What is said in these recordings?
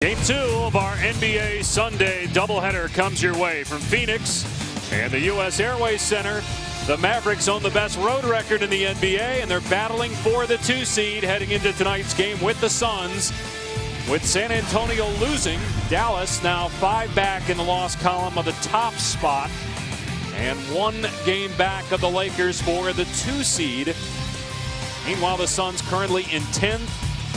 Game 2 of our NBA Sunday doubleheader comes your way from Phoenix and the U.S. Airways Center. The Mavericks own the best road record in the NBA, and they're battling for the 2 seed heading into tonight's game with the Suns. With San Antonio losing, Dallas now 5 back in the loss column of the top spot and 1 game back of the Lakers for the 2 seed. Meanwhile, the Suns currently in 10th.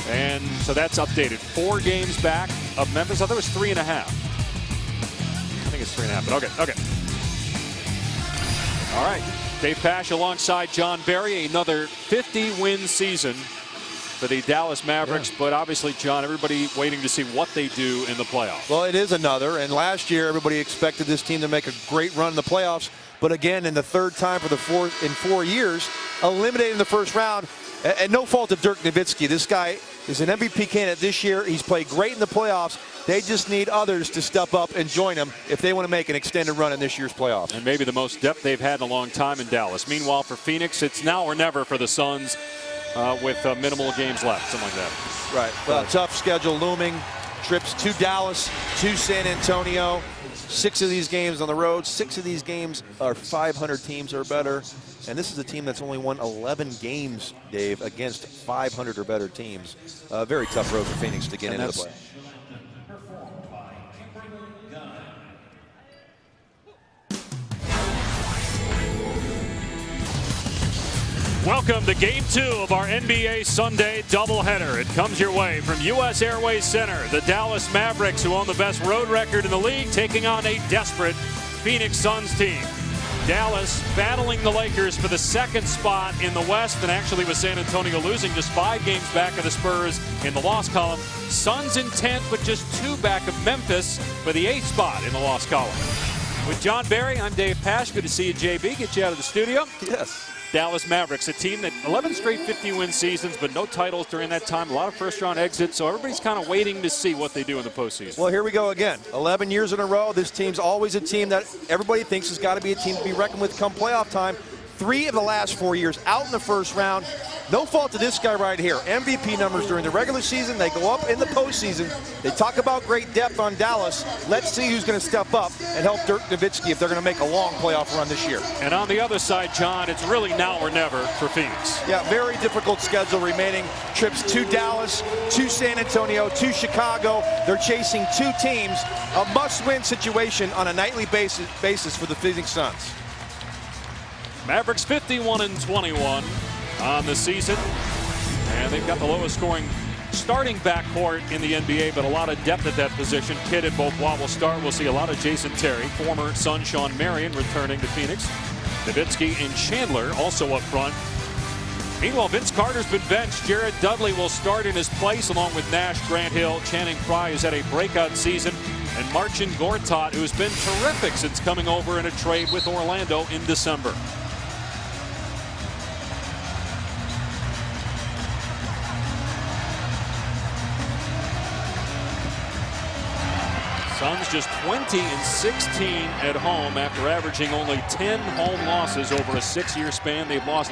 And so that's updated. 4 games back of Memphis. I thought it was 3.5. I think it's 3.5. But okay. All right. Dave Pasch alongside John Barry. Another 50-win season for the Dallas Mavericks. Yeah. But obviously, John, everybody waiting to see what they do in the playoffs. Well, it is another. And last year, everybody expected this team to make a great run in the playoffs. But again, in the 3rd time for the 4 years, eliminated in the first round. And no fault of Dirk Nowitzki. This guy is an MVP candidate this year. He's played great in the playoffs. They just need others to step up and join him if they want to make an extended run in this year's playoffs. And maybe the most depth they've had in a long time in Dallas. Meanwhile, for Phoenix, it's now or never for the Suns with minimal games left, something like that. Right. Well, tough schedule looming. Trips to Dallas, to San Antonio. 6 of these games on the road. 6 of these games are 500 teams or better. And this is a team that's only won 11 games, Dave, against 500 or better teams. Very tough road for Phoenix to get into the play. Welcome to Game 2 of our NBA Sunday doubleheader. It comes your way from U.S. Airways Center. The Dallas Mavericks, who own the best road record in the league, taking on a desperate Phoenix Suns team. Dallas battling the Lakers for the 2nd spot in the West, and actually with San Antonio losing, just 5 games back of the Spurs in the loss column. Suns in 10th, but just 2 back of Memphis for the 8th spot in the loss column. With John Barry, I'm Dave Pasch. Good to see you, JB. Get you out of the studio. Yes. Dallas Mavericks, a team that 11 straight 50-win seasons, but no titles during that time. A lot of first-round exits, so everybody's kind of waiting to see what they do in the postseason. Well, here we go again. 11 years in a row. This team's always a team that everybody thinks has got to be a team to be reckoned with come playoff time. 3 of the last 4 years out in the first round. No fault to this guy right here. MVP numbers during the regular season. They go up in the postseason. They talk about great depth on Dallas. Let's see who's going to step up and help Dirk Nowitzki if they're going to make a long playoff run this year. And on the other side, John, it's really now or never for Phoenix. Yeah, very difficult schedule remaining. Trips to Dallas, to San Antonio, to Chicago. They're chasing 2 teams. A must-win situation on a nightly basis for the Phoenix Suns. Mavericks 51-21 on the season, and they've got the lowest scoring starting backcourt in the NBA, but a lot of depth at that position. Kidd and Beaubois will start. We'll see a lot of Jason Terry, former Sun Sean Marion returning to Phoenix. Nowitzki and Chandler also up front. Meanwhile, Vince Carter's been benched. Jared Dudley will start in his place along with Nash, Grant Hill, Channing Frye, who's had a breakout season, and Marcin Gortat, who's been terrific since coming over in a trade with Orlando in December. Suns just 20-16 at home after averaging only 10 home losses over a 6-year span. They've lost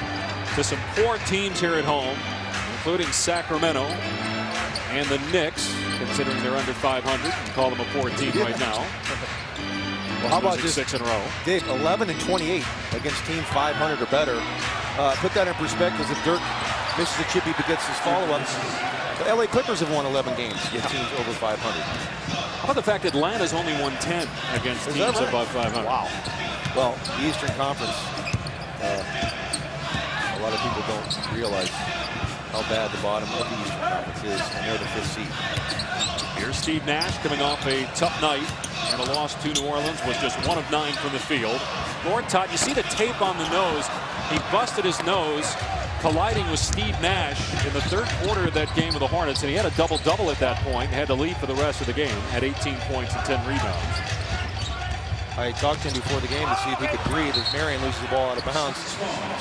to some poor teams here at home, including Sacramento and the Knicks, considering they're under 500. You can call them a poor team right now. Well, how about just 6 in a row? Dave, 11-28 against teams 500 or better. Put that in perspective. If Dirk misses a chip, he gets his follow-ups. The LA Clippers have won 11 games against teams over 500. How about the fact that Atlanta's only won 10 against teams above 500? Wow. Well, the Eastern Conference, a lot of people don't realize how bad the bottom of the Eastern Conference is, and they're the 5th seed. Here's Steve Nash coming off a tough night, and a loss to New Orleans, was just 1 of 9 from the field. Gortat, you see the tape on the nose. He busted his nose, colliding with Steve Nash in the 3rd quarter of that game of the Hornets, and he had a double-double at that point, had to leave for the rest of the game, had 18 points and 10 rebounds. I talked to him before the game to see if he could breathe as Marion loses the ball out of bounds.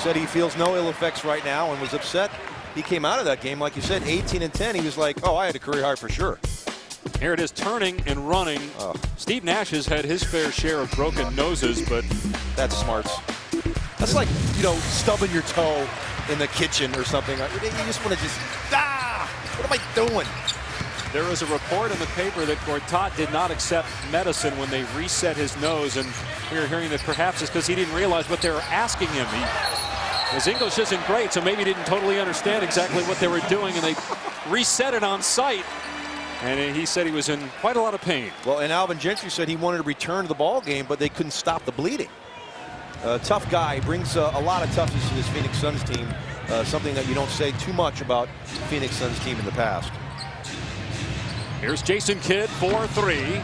Said he feels no ill effects right now and was upset. He came out of that game, like you said, 18 and 10. He was like, oh, I had a career high for sure. Here it is, turning and running. Steve Nash has had his fair share of broken noses, but that's smarts. That's like, you know, stubbing your toe in the kitchen or something. You just want to what am I doing? There was a report in the paper that Gortat did not accept medicine when they reset his nose, and we were hearing that perhaps it's because he didn't realize what they were asking him. His English isn't great, so maybe he didn't totally understand exactly what they were doing, and they reset it on site. And he said he was in quite a lot of pain. Well, and Alvin Gentry said he wanted to return to the ball game, but they couldn't stop the bleeding. Tough guy, brings a lot of toughness to this Phoenix Suns team. Something that you don't say too much about Phoenix Suns team in the past. Here's Jason Kidd, 4-3.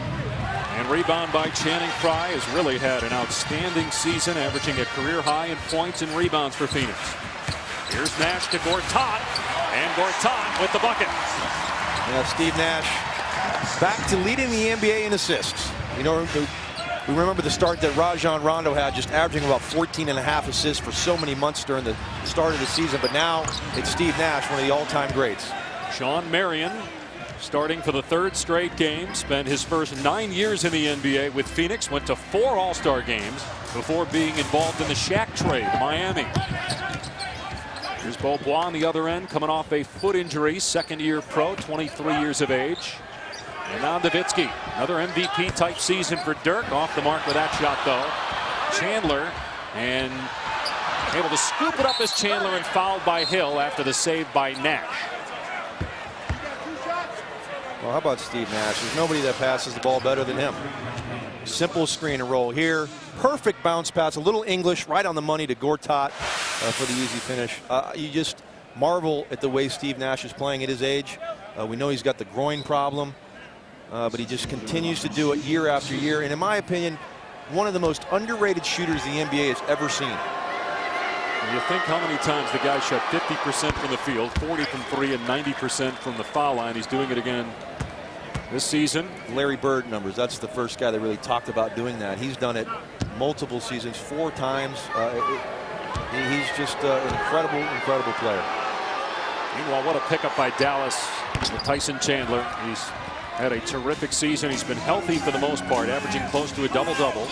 And rebound by Channing Frye, has really had an outstanding season, averaging a career high in points and rebounds for Phoenix. Here's Nash to Gortat, and Gortat with the bucket. Yeah, Steve Nash back to leading the NBA in assists. You know, we remember the start that Rajon Rondo had, just averaging about 14.5 assists for so many months during the start of the season. But now it's Steve Nash, one of the all-time greats. Sean Marion, starting for the 3rd straight game, spent his first 9 years in the NBA with Phoenix, went to 4 All-Star games before being involved in the Shaq trade to Miami. Here's Beaubois on the other end, coming off a foot injury, 2nd-year pro, 23 years of age. And now Nowitzki, another MVP-type season for Dirk, off the mark with that shot, though. Chandler, and able to scoop it up as Chandler, and fouled by Hill after the save by Nash. Well, how about Steve Nash? There's nobody that passes the ball better than him. Simple screen and roll here. Perfect bounce pass, a little English, right on the money to Gortat for the easy finish. You just marvel at the way Steve Nash is playing at his age. We know he's got the groin problem, but he just continues to do it year after year. And in my opinion, one of the most underrated shooters the NBA has ever seen. You think how many times the guy shot 50% from the field, 40 from 3, and 90% from the foul line. He's doing it again this season. Larry Bird numbers. That's the first guy that really talked about doing that. He's done it multiple seasons, 4 times. He's just an incredible player. Meanwhile, what a pickup by Dallas with Tyson Chandler. He's had a terrific season. He's been healthy for the most part, averaging close to a double-double.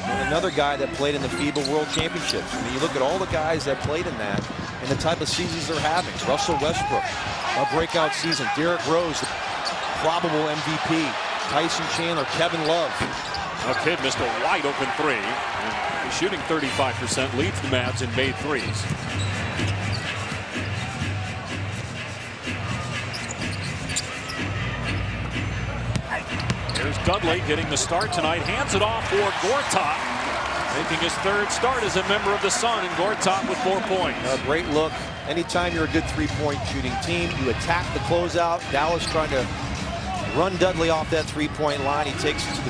And another guy that played in the FIBA World Championships. I mean, you look at all the guys that played in that and the type of seasons they're having. Russell Westbrook, a breakout season. Derrick Rose, the probable MVP. Tyson Chandler, Kevin Love. A kid missed a wide open 3. And he's shooting 35%, leads the Mavs in made threes. Here's Dudley getting the start tonight. Hands it off for Gortat, making his 3rd start as a member of the Sun, and Gortat with 4 points. A great look. Anytime you're a good 3-point shooting team, you attack the closeout. Dallas trying to run Dudley off that 3-point line. He takes it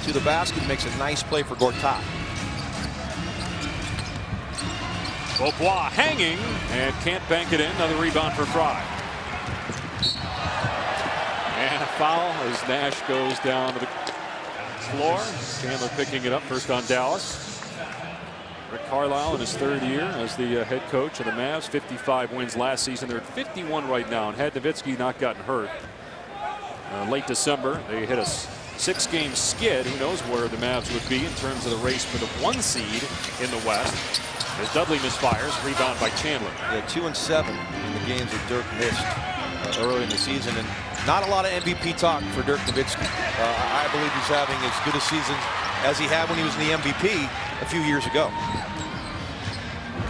to the basket, makes a nice play for Gortat. Beaubois hanging and can't bank it in. Another rebound for Frye. And a foul as Nash goes down to the floor. Chandler picking it up, first on Dallas. Rick Carlisle in his 3rd year as the head coach of the Mavs. 55 wins last season. They're at 51 right now, and had Nowitzki not gotten hurt late December, they hit a 6-game skid. Who knows where the Mavs would be in terms of the race for the 1 seed in the West. As Dudley misfires, rebound by Chandler. Yeah, 2 and 7 in the games that Dirk missed early in the season, and not a lot of MVP talk for Dirk Nowitzki. I believe he's having as good a season as he had when he was in the MVP a few years ago.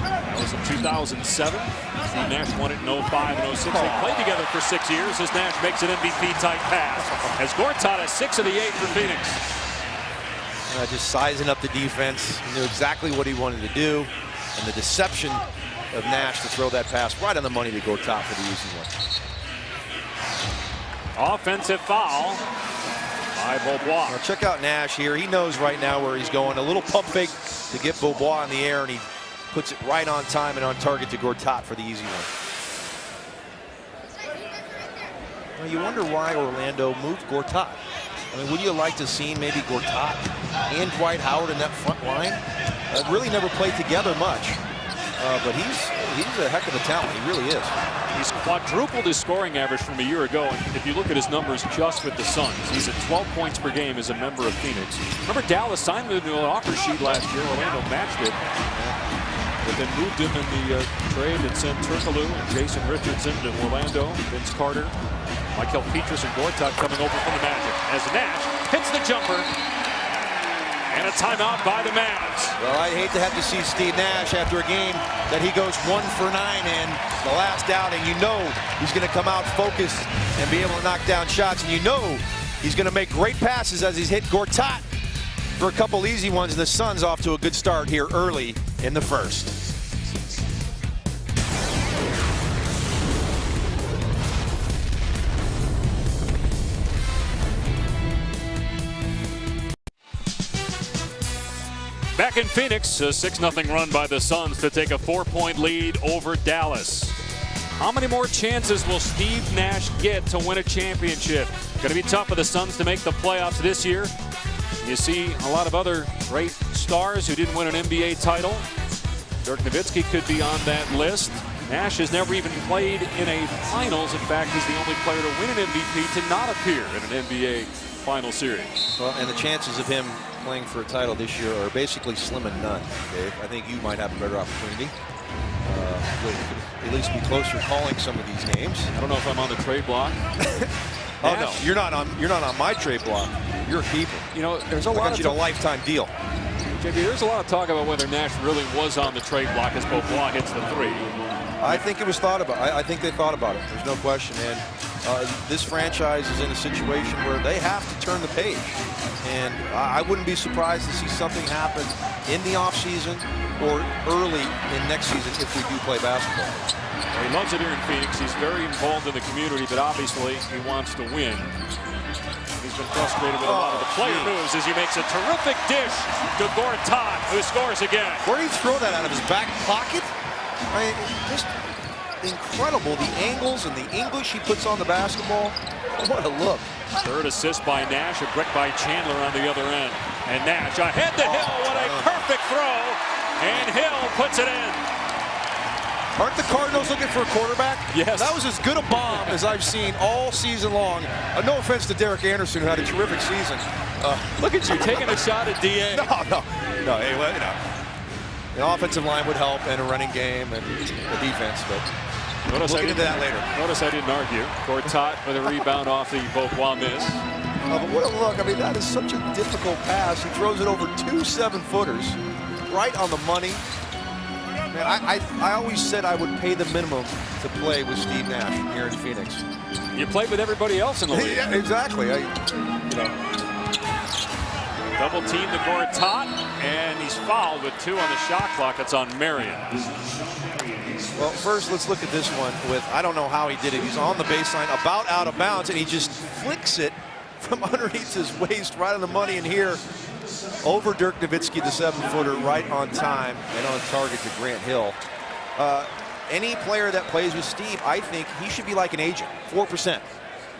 That was in 2007. Steve Nash won it in 05 and 06. They played together for 6 years as Nash makes an MVP-type pass. As Gortat has 6 of the 8 for Phoenix. Just sizing up the defense. He knew exactly what he wanted to do. And the deception of Nash to throw that pass right on the money to Gortat for the easy one. Offensive foul by Beaubois. Now check out Nash here. He knows right now where he's going. A little pump fake to get Beaubois in the air, and he puts it right on time and on target to Gortat for the easy one. Well, you wonder why Orlando moved Gortat. I mean, would you like to see maybe Gortat and Dwight Howard in that front line? Really never played together much, but he's a heck of a talent. He really is. He's quadrupled his scoring average from a year ago, and if you look at his numbers just with the Suns, he's at 12 points per game as a member of Phoenix. Remember, Dallas signed him to an offer sheet last year. Orlando matched it, but then moved him in the trade that sent Turkoglu and Jason Richardson to Orlando. Vince Carter Michael Petrus and Gortat coming over from the Magic as Nash hits the jumper. And a timeout by the Mavs. Well, I'd hate to have to see Steve Nash after a game that he goes 1 for 9 in the last outing. You know he's going to come out focused and be able to knock down shots. And you know he's going to make great passes as he's hit Gortat for a couple easy ones. And the Suns off to a good start here early in the first. Back in Phoenix, a 6-0 run by the Suns to take a 4-point lead over Dallas. How many more chances will Steve Nash get to win a championship? Going to be tough for the Suns to make the playoffs this year. You see a lot of other great stars who didn't win an NBA title. Dirk Nowitzki could be on that list. Nash has never even played in a finals. In fact, he's the only player to win an MVP to not appear in an NBA final series. Well, and the chances of him playing for a title this year are basically slim and none, Dave. I think you might have a better opportunity. At least be closer calling some of these games. I don't know if I'm on the trade block. Oh no, you're not on my trade block. You're a keeper. You know, there's a lot of a lifetime deal. JB, there's a lot of talk about whether Nash really was on the trade block as Beaubois hits the 3. I think it was thought about. I think they thought about it. There's no question. And this franchise is in a situation where they have to turn the page. And I wouldn't be surprised to see something happen in the offseason or early in next season if we do play basketball. Well, he loves it here in Phoenix. He's very involved in the community, but obviously he wants to win. He's been frustrated with a lot of the player moves as he makes a terrific dish to Gortat, who scores again. Where did he throw that out of his back pocket? I mean, just incredible. The angles and the English he puts on the basketball. What a look. Third assist by Nash, a brick by Chandler on the other end. And Nash ahead to Hill. What a perfect throw. And Hill puts it in. Aren't the Cardinals looking for a quarterback? Yes. That was as good a bomb as I've seen all season long. No offense to Derek Anderson, who had a terrific season. Look at you taking a shot at DA. No. Hey, well, you know, an offensive line would help and a running game and the defense, but we'll get into that later. Notice I didn't argue. Gortat with a rebound off the Beaubois miss. But what a look. I mean, that is such a difficult pass. He throws it over 2 7-footers, right on the money. Man, I always said I would pay the minimum to play with Steve Nash here in Phoenix. You played with everybody else in the league. Yeah, exactly. Double team to Gortat, and he's fouled with 2 on the shot clock. That's on Marion. Well, first, let's look at this one with, I don't know how he did it. He's on the baseline, about out of bounds, and he just flicks it from underneath his waist, right on the money. And here, over Dirk Nowitzki, the 7-footer, right on time and on target to Grant Hill. Any player that plays with Steve, I think he should be like an agent, 4%.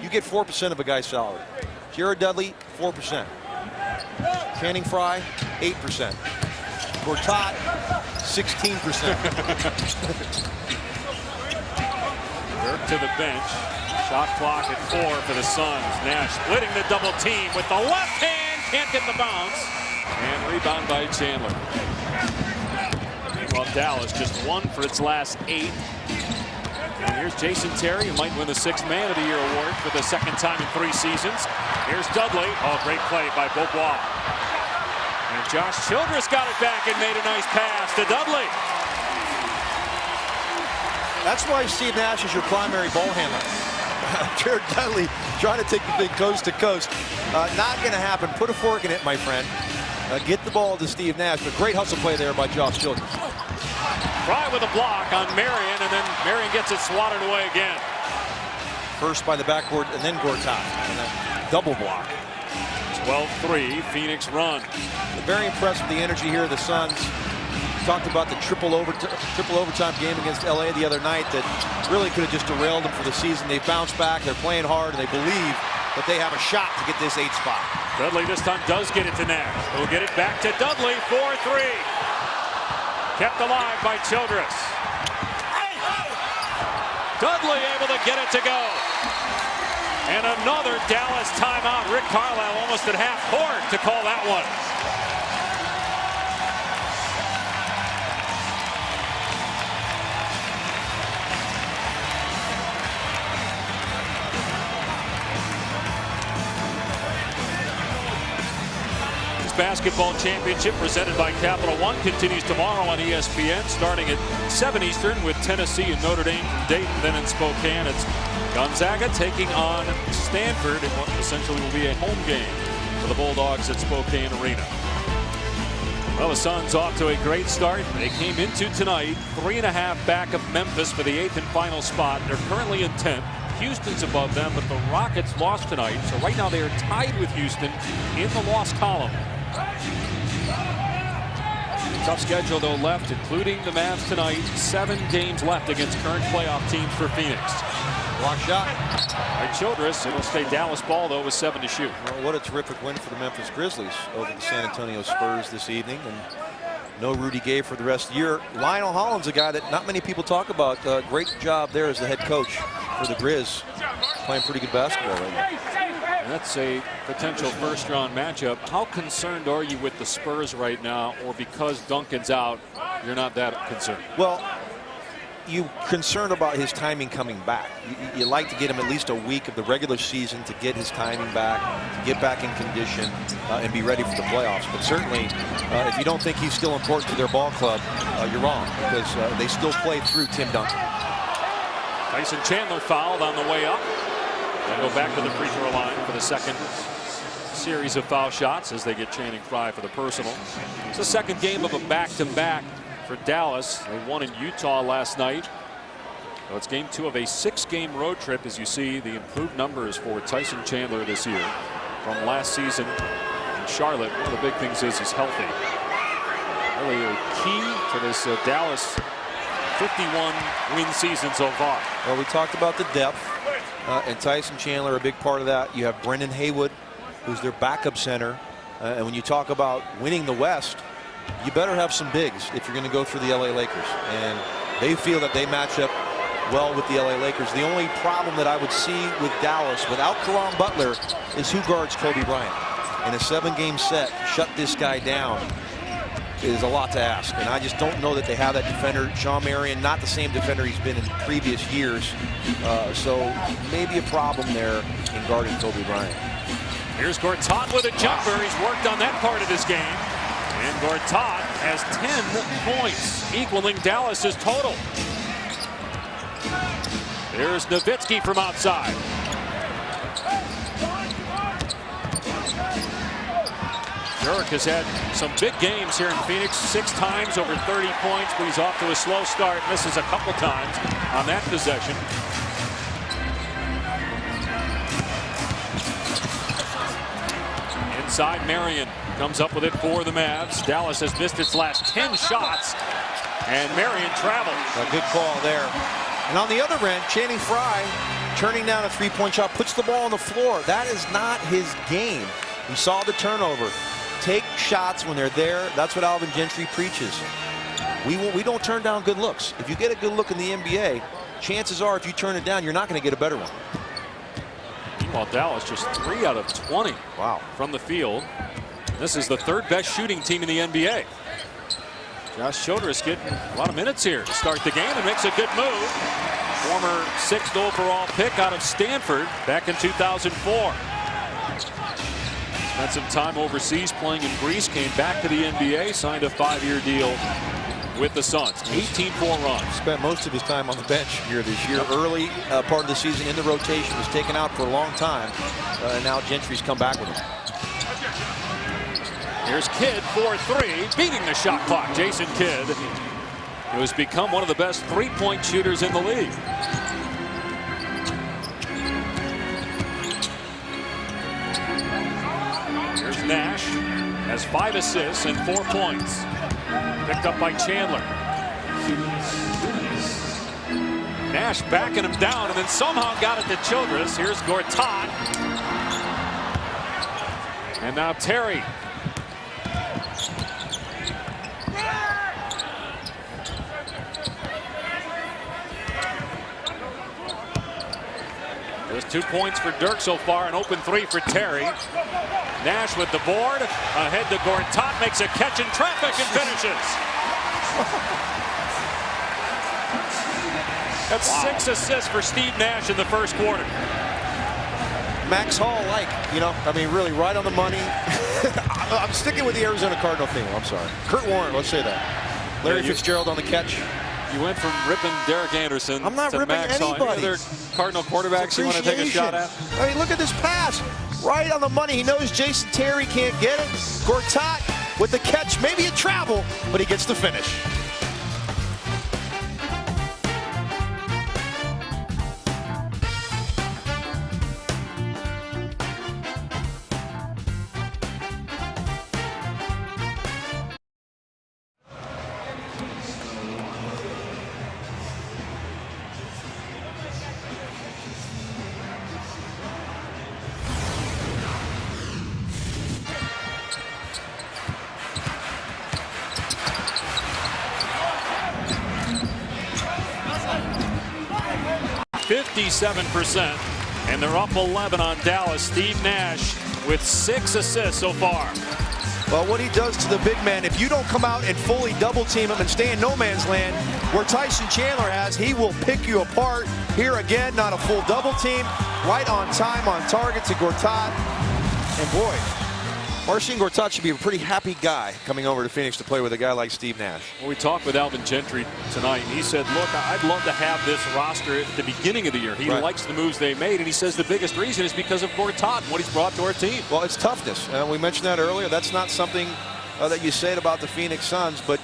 You get 4% of a guy's salary. Jared Dudley, 4%. Channing Frye, 8%. Gortat, 16%. Dirk to the bench. Shot clock at 4 for the Suns. Nash splitting the double team with the left hand. Can't get the bounce. And rebound by Chandler. Meanwhile, Dallas just 1 for its last 8. And here's Jason Terry, who might win the 6th Man of the Year award for the 2nd time in 3 seasons. Here's Dudley. Oh, great play by Beaubois. And Josh Childress got it back and made a nice pass to Dudley. That's why Steve Nash is your primary ball handler. Jared Dudley trying to take the thing coast to coast. Not going to happen. Put a fork in it, my friend. Get the ball to Steve Nash, but great hustle play there by Josh Childress. Frye with a block on Marion, and then Marion gets it swatted away again. First by the backboard, and then Gortat, and then double block. 12-3, Phoenix run. Very impressed with the energy here of the Suns. Talked about the triple overtime game against LA the other night that really could have just derailed them for the season. They bounced back, they're playing hard, and they believe that they have a shot to get this 8th spot. Dudley this time does get it to Nash. He'll get it back to Dudley, 4-3. Kept alive by Childress. Dudley able to get it to go. And another Dallas timeout. Rick Carlisle almost at half court to call that one. Basketball Championship presented by Capital One continues tomorrow on ESPN starting at 7 Eastern with Tennessee and Notre Dame from Dayton. Then in Spokane, it's Gonzaga taking on Stanford in what essentially will be a home game for the Bulldogs at Spokane Arena. Well, the Suns off to a great start. They came into tonight 3.5 back of Memphis for the 8th and final spot. They're currently in 10th. Houston's above them, but the Rockets lost tonight. So right now they are tied with Houston in the loss column. Tough schedule though left, including the Mavs tonight. 7 games left against current playoff teams for Phoenix. Block shot. By Childress. It'll stay Dallas ball though with 7 to shoot. Well, what a terrific win for the Memphis Grizzlies over the San Antonio Spurs this evening. And no Rudy Gay for the rest of the year. Lionel Hollins, a guy that not many people talk about. Great job there as the head coach for the Grizz. Playing pretty good basketball right now. And that's a potential first-round matchup. How concerned are you with the Spurs right now, or because Duncan's out, you're not that concerned? Well, you're concerned about his timing coming back. You like to get him at least a week of the regular season to get his timing back, to get back in condition, and be ready for the playoffs. But certainly, if you don't think he's still important to their ball club, you're wrong, because they still play through Tim Duncan. Tyson Chandler fouled on the way up. They go back to the free throw line for the second series of foul shots as they get Channing Frye for the personal. It's the second game of a back-to-back for Dallas. They won in Utah last night. So it's game 2 of a 6-game road trip. As you see, the improved numbers for Tyson Chandler this year from last season in Charlotte. One of the big things is he's healthy. Really a key to this Dallas 51-win season so far. Well, we talked about the depth, and Tyson Chandler a big part of that. You have Brendan Haywood, who's their backup center. And when you talk about winning the West, you better have some bigs if you're going to go through the LA Lakers. And they feel that they match up well with the LA Lakers. The only problem that I would see with Dallas without Caron Butler is who guards Kobe Bryant. In a 7-game set, shut this guy down is a lot to ask. And I just don't know that they have that defender. Shawn Marion, not the same defender he's been in previous years. So maybe a problem there in guarding Kobe Bryant. Here's Gortat with a jumper. He's worked on that part of his game. And Gortat has 10 points, equaling Dallas's total. There's Nowitzki from outside. Dirk has had some big games here in Phoenix, 6 times over 30 points, but he's off to a slow start. Misses a couple times on that possession. Inside, Marion comes up with it for the Mavs. Dallas has missed its last 10 shots, and Marion travels. A good call there. And on the other end, Channing Frye turning down a 3-point shot, puts the ball on the floor. That is not his game. We saw the turnover. Take shots when they're there. That's what Alvin Gentry preaches. We don't turn down good looks. If you get a good look in the NBA, chances are if you turn it down, you're not going to get a better one. Meanwhile, Dallas just 3 out of 20 from the field. This is the 3rd best shooting team in the NBA. Josh Childress getting a lot of minutes here to start the game and makes a good move. Former 6th overall pick out of Stanford back in 2004. Spent some time overseas playing in Greece, came back to the NBA, signed a 5-year deal with the Suns. 18-4 runs. Spent most of his time on the bench here this year. Early part of the season in the rotation, was taken out for a long time. And now Gentry's come back with him. Here's Kidd for 3, beating the shot clock. Jason Kidd, who has become one of the best 3-point shooters in the league. Here's Nash, has 5 assists and 4 points. Picked up by Chandler. Nash backing him down and then somehow got it to Childress. Here's Gortat. And now Terry. There's 2 points for Dirk so far, an open 3 for Terry. Nash with the board, ahead to Gortat, makes a catch in traffic and finishes. That's 6 assists for Steve Nash in the first quarter. Max Hall, like, you know, I mean, really right on the money. I'm sticking with the Arizona Cardinal theme. I'm sorry. Kurt Warner, let's say that. Larry Fitzgerald on the catch. You went from ripping Derek Anderson I'm not to ripping Max anybody. on. Any other Cardinal quarterbacks you want to take a shot at? I mean, look at this pass. Right on the money. He knows Jason Terry can't get it. Gortat with the catch. Maybe a travel, but he gets the finish. %, and they're up 11 on Dallas. Steve Nash with 6 assists so far. Well, what he does to the big man, if you don't come out and fully double team him and stay in no man's land, where Tyson Chandler has, he will pick you apart. Here again, not a full double team, right on time, on target to Gortat. And boy, Marcin Gortat should be a pretty happy guy coming over to Phoenix to play with a guy like Steve Nash. Well, we talked with Alvin Gentry tonight, and he said, look, I'd love to have this roster at the beginning of the year. He likes the moves they made, and he says the biggest reason is because of Gortat and what he's brought to our team. Well, it's toughness. We mentioned that earlier. That's not something that you said about the Phoenix Suns, but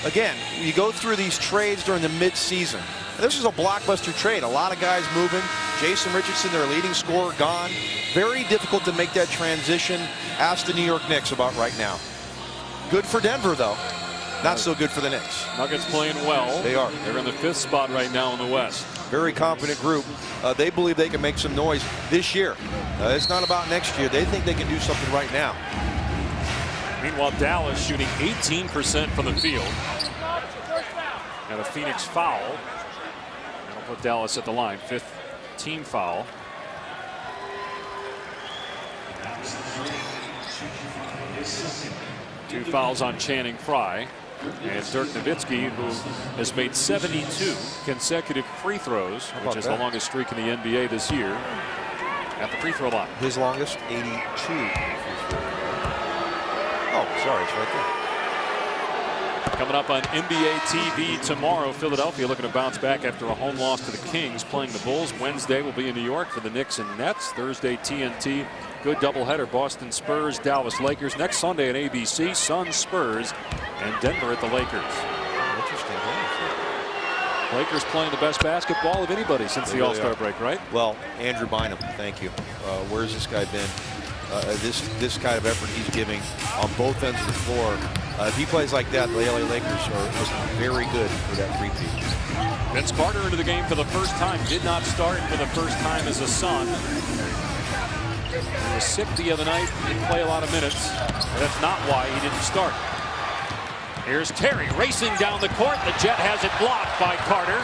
again, you go through these trades during the mid-season. This is a blockbuster trade. A lot of guys moving. Jason Richardson, their leading scorer, gone. Very difficult to make that transition. Ask the New York Knicks about right now. Good for Denver, though. Not so good for the Knicks. Nuggets playing well. They are. They're in the 5th spot right now in the West. Very confident group. They believe they can make some noise this year. It's not about next year. They think they can do something right now. Meanwhile, Dallas shooting 18% from the field. And a Phoenix foul. That'll put Dallas at the line. 5th team foul. Two fouls on Channing Frye. And Dirk Nowitzki, who has made 72 consecutive free throws, which is the longest streak in the NBA this year, at the free throw line. His longest, 82. Oh, sorry, it's right there. Coming up on NBA TV tomorrow, Philadelphia looking to bounce back after a home loss to the Kings, playing the Bulls. Wednesday will be in New York for the Knicks and Nets. Thursday, TNT. Good doubleheader. Boston Spurs, Dallas Lakers. Next Sunday at ABC, Suns, Spurs, and Denver at the Lakers. Interesting. Lakers playing the best basketball of anybody since the All-Star break, right? Well, Andrew Bynum, thank you. Where's this guy been? This kind of effort he's giving on both ends of the floor. If he plays like that, the LA Lakers are just very good for that three-peat. Vince Carter into the game for the first time. Did not start for the first time as a Sun. He was sick the other night. Didn't play a lot of minutes. But that's not why he didn't start. Here's Terry racing down the court. The Jet has it blocked by Carter.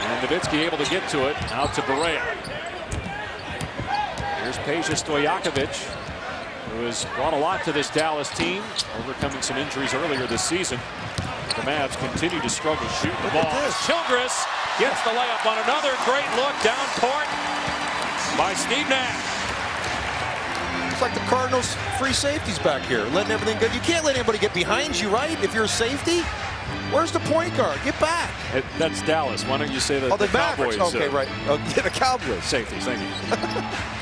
And Nowitzki able to get to it. Out to Barea. Here's Peja Stojakovic, who has brought a lot to this Dallas team, overcoming some injuries earlier this season. The Mavs continue to struggle shooting the ball. Childress gets the layup on another great look down court by Steve Nash. It's like the Cardinals' free safeties back here, letting everything go. You can't let anybody get behind you, right? If you're a safety, where's the point guard? Get back. That's Dallas. Why don't you say that? Oh, the Mavericks. Okay, right. Oh, yeah, the Cowboys. Safeties, thank you.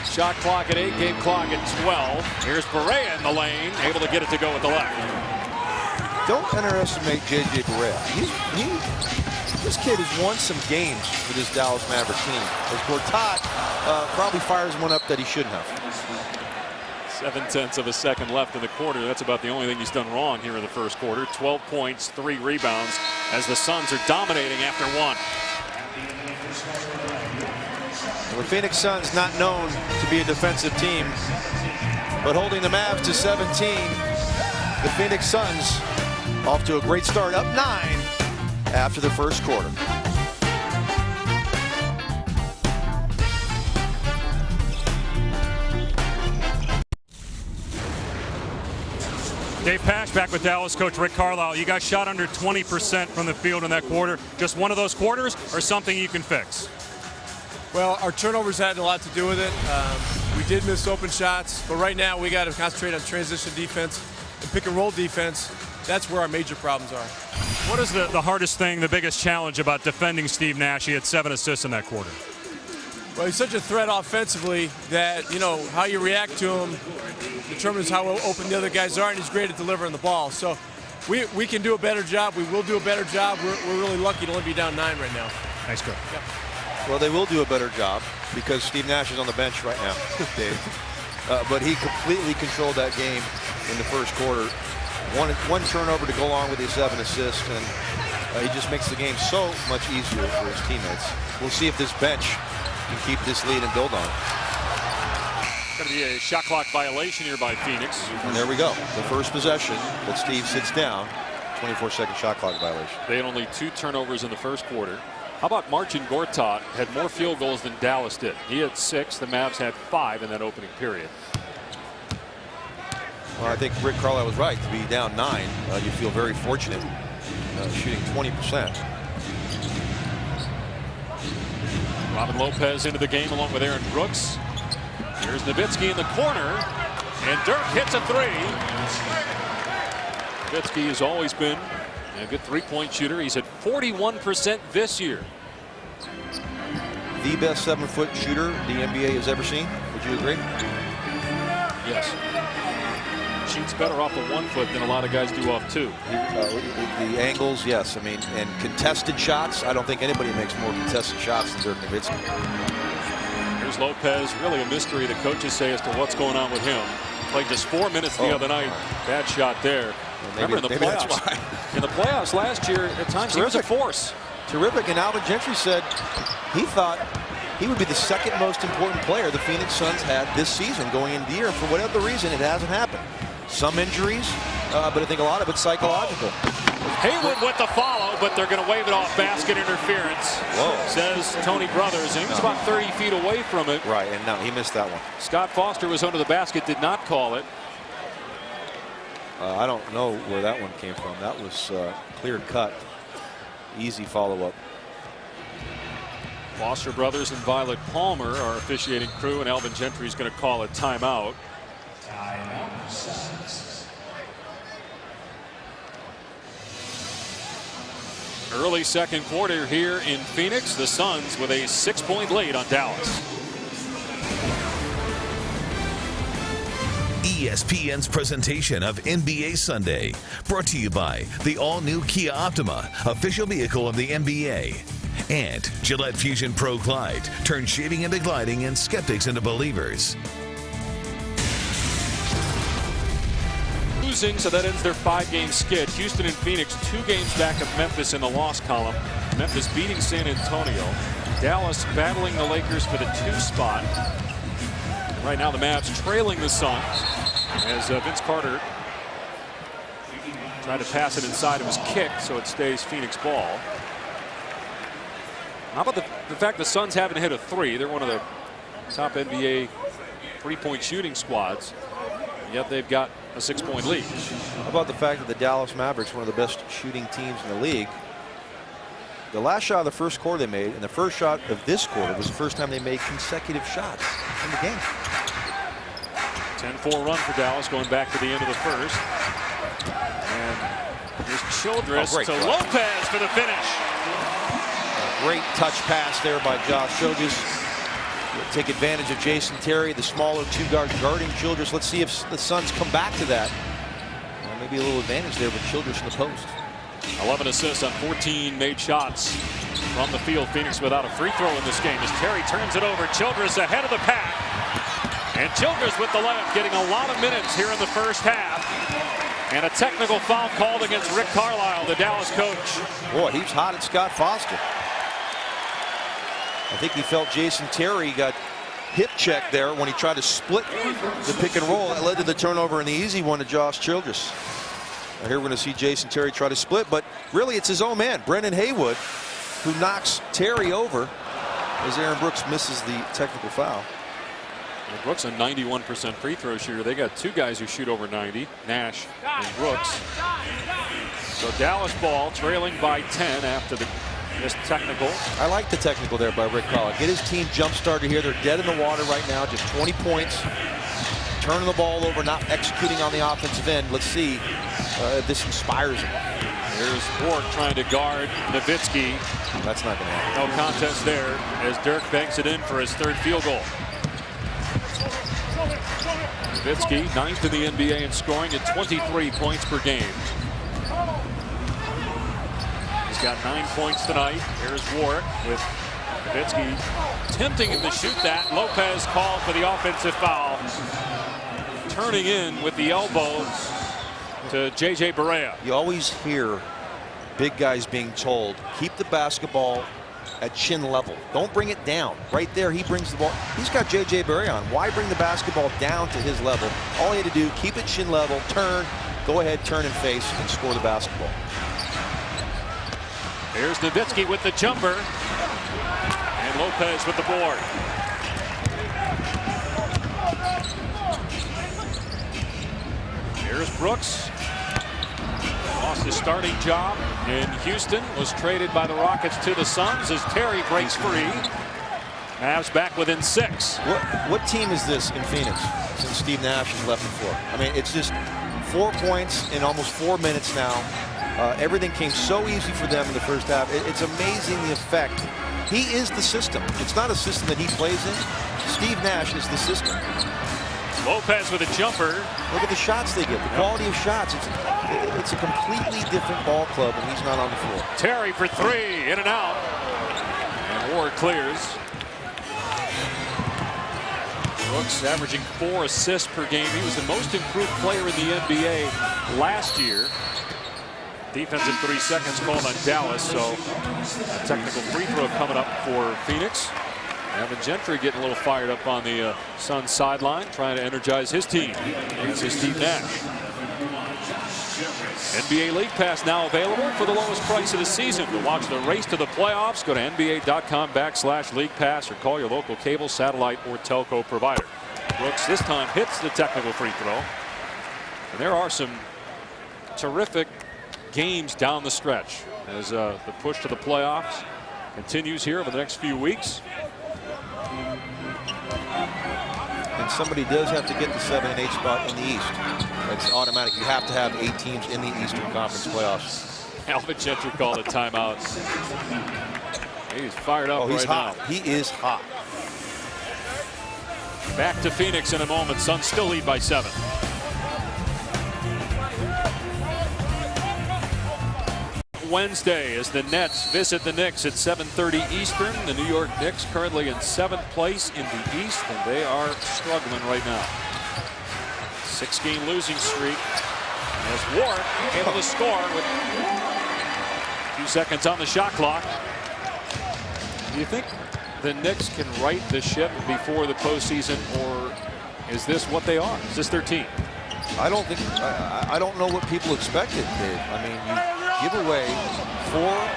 Shot clock at 8, game clock at 12. Here's Barea in the lane, able to get it to go with the left. Don't underestimate J.J. Barea. This kid has won some games for this Dallas Maverick team. As Gortat probably fires one up that he shouldn't have. 0.7 of a second left in the quarter. That's about the only thing he's done wrong here in the first quarter. 12 points, 3 rebounds as the Suns are dominating after 1. The Phoenix Suns not known to be a defensive team, but holding the Mavs to 17. The Phoenix Suns off to a great start, up 9 after the first quarter. Dave Pasch back with Dallas coach Rick Carlisle. You guys shot under 20% from the field in that quarter. Just one of those quarters or something you can fix? Well, our turnovers had a lot to do with it. We did miss open shots, but right now we got to concentrate on transition defense and pick and roll defense. That's where our major problems are. What is the hardest thing, the biggest challenge about defending Steve Nash? He had 7 assists in that quarter. Well, he's such a threat offensively that, you know, how you react to him determines how open the other guys are, and he's great at delivering the ball. So we can do a better job. We will do a better job. We're really lucky to only be down 9 right now. Nice go. Yep. Well, they will do a better job because Steve Nash is on the bench right now, Dave. But he completely controlled that game in the first quarter. One turnover to go along with his 7 assists, and he just makes the game so much easier for his teammates. We'll see if this bench can keep this lead and build on it. Going to be a shot clock violation here by Phoenix. And there we go. The first possession that Steve sits down. 24-second shot clock violation. They had only 2 turnovers in the first quarter. How about Marcin Gortat had more field goals than Dallas did. He had 6. The Mavs had 5 in that opening period. Well, I think Rick Carlisle was right. To be down 9, you feel very fortunate, shooting 20%. Robin Lopez into the game along with Aaron Brooks. Here's Nowitzki in the corner, and Dirk hits a 3. Nowitzki has always been a good 3-point shooter. He's at 41% this year. The best 7-foot shooter the NBA has ever seen. Would you agree? Yes. Shoots better off the 1 foot than a lot of guys do off 2. The angles, yes. I mean, and contested shots. I don't think anybody makes more contested shots than Dirk Nowitzki. Here's Lopez. Really a mystery, the coaches say, as to what's going on with him. Played just 4 minutes the other night. Bad shot there. Well, remember in the playoffs. In the playoffs last year, at times he was a force. Terrific. And Alvin Gentry said he thought he would be the second most important player the Phoenix Suns had this season going into the year. And for whatever reason, it hasn't happened. Some injuries, but I think a lot of it's psychological. Haywood with the follow, but they're going to wave it off. Basket interference. Whoa. Says Tony Brothers, and he was about 30 feet away from it. Right, and no, he missed that one. Scott Foster was under the basket, did not call it. I don't know where that one came from. That was clear cut. Easy follow-up. Foster Brothers and Violet Palmer are officiating crew, and Alvin Gentry is going to call a timeout. Early second quarter here in Phoenix. The Suns with a 6-point lead on Dallas. ESPN's presentation of NBA Sunday, brought to you by the all-new Kia Optima, official vehicle of the NBA. And Gillette Fusion Pro Glide, turn shaving into gliding and skeptics into believers. Losing, so that ends their 5-game skid. Houston and Phoenix 2 games back of Memphis in the loss column. Memphis beating San Antonio. Dallas battling the Lakers for the 2 spot. And right now the Mavs trailing the Suns as Vince Carter tried to pass it inside. It was kicked, so it stays Phoenix ball. How about the fact the Suns haven't hit a 3? They're one of the top NBA 3-point shooting squads, yet they've got a 6-point lead. How about the fact that the Dallas Mavericks, one of the best shooting teams in the league, the last shot of the first quarter they made, and the first shot of this quarter was the first time they made consecutive shots in the game. 10-4 run for Dallas going back to the end of the first. And here's Childress to Lopez for the finish. Great touch pass there by Josh Childress. Take advantage of Jason Terry, the smaller 2-guard guarding Childress. Let's see if the Suns come back to that. Maybe a little advantage there with Childress in the post. 11 assists on 14 made shots from the field. Phoenix without a free throw in this game as Terry turns it over. Childress ahead of the pack. And Childress with the left, getting a lot of minutes here in the first half. And a technical foul called against Rick Carlisle, the Dallas coach. Boy, he's hot at Scott Foster. I think he felt Jason Terry got hip checked there when he tried to split the pick and roll. That led to the turnover and the easy one to Josh Childress. Now here we're going to see Jason Terry try to split, but really it's his own man, Brendan Haywood, who knocks Terry over as Aaron Brooks misses the technical foul. Well, Brooks a 91% free throw shooter. They got 2 guys who shoot over 90, Nash and Brooks. So Dallas ball trailing by 10 after the Missed technical. I like the technical there by Rick Carlisle. Get his team jump started here. They're dead in the water right now. Just 20 points. Turning the ball over, not executing on the offensive end. Let's see if this inspires him. Here's Ward trying to guard Nowitzki. That's not going to happen. No contest there as Dirk banks it in for his 3rd field goal. Nowitzki, 9th in the NBA in scoring at 23 points per game. He's got 9 points tonight. Here's Warwick with Nowitzki tempting him to shoot that. Lopez called for the offensive foul. Turning in with the elbow to J.J. Barea. You always hear big guys being told, keep the basketball at chin level. Don't bring it down. Right there, he brings the ball. He's got J.J. Barea on. Why bring the basketball down to his level? All he had to do, keep it chin level, turn, go ahead, turn and face, and score the basketball. Here's Nowitzki with the jumper. And Lopez with the board. Here's Brooks. Lost his starting job in Houston. Was traded by the Rockets to the Suns as Terry breaks free. Mavs back within 6. What team is this in Phoenix since Steve Nash has left the floor? I mean, it's just 4 points in almost 4 minutes now. Everything came so easy for them in the first half. It's amazing the effect. He is the system. It's not a system that he plays in. Steve Nash is the system. Lopez with a jumper. Look at the shots they get, the quality of shots. It's a completely different ball club when he's not on the floor. Terry for 3, in and out. And Ward clears. Brooks averaging 4 assists per game. He was the most improved player in the NBA last year. Defensive 3 seconds called on Dallas, so a technical free throw coming up for Phoenix. Evan Gentry getting a little fired up on the Suns sideline, trying to energize his team. This is Steve Nash. NBA League Pass now available for the lowest price of the season. To watch the race to the playoffs, go to NBA.com/League Pass or call your local cable, satellite, or telco provider. Brooks this time hits the technical free throw. And there are some terrific games down the stretch as the push to the playoffs continues here over the next few weeks. And somebody does have to get the 7 and 8 spot in the East. It's automatic. You have to have 8 teams in the Eastern Conference playoffs. Alvin Gentry called a timeout. He's fired up he's right hot. now. He is hot. Back to Phoenix in a moment. Suns still lead by 7. Wednesday as the Nets visit the Knicks at 7:30 Eastern. The New York Knicks currently in 7th place in the East, and they are struggling right now. 6-game losing streak. As Ward able to score with a few seconds on the shot clock. Do you think the Knicks can right the ship before the postseason, or is this what they are? Is this their team? I don't think. I don't know what people expected, Dave. I mean, you give away 4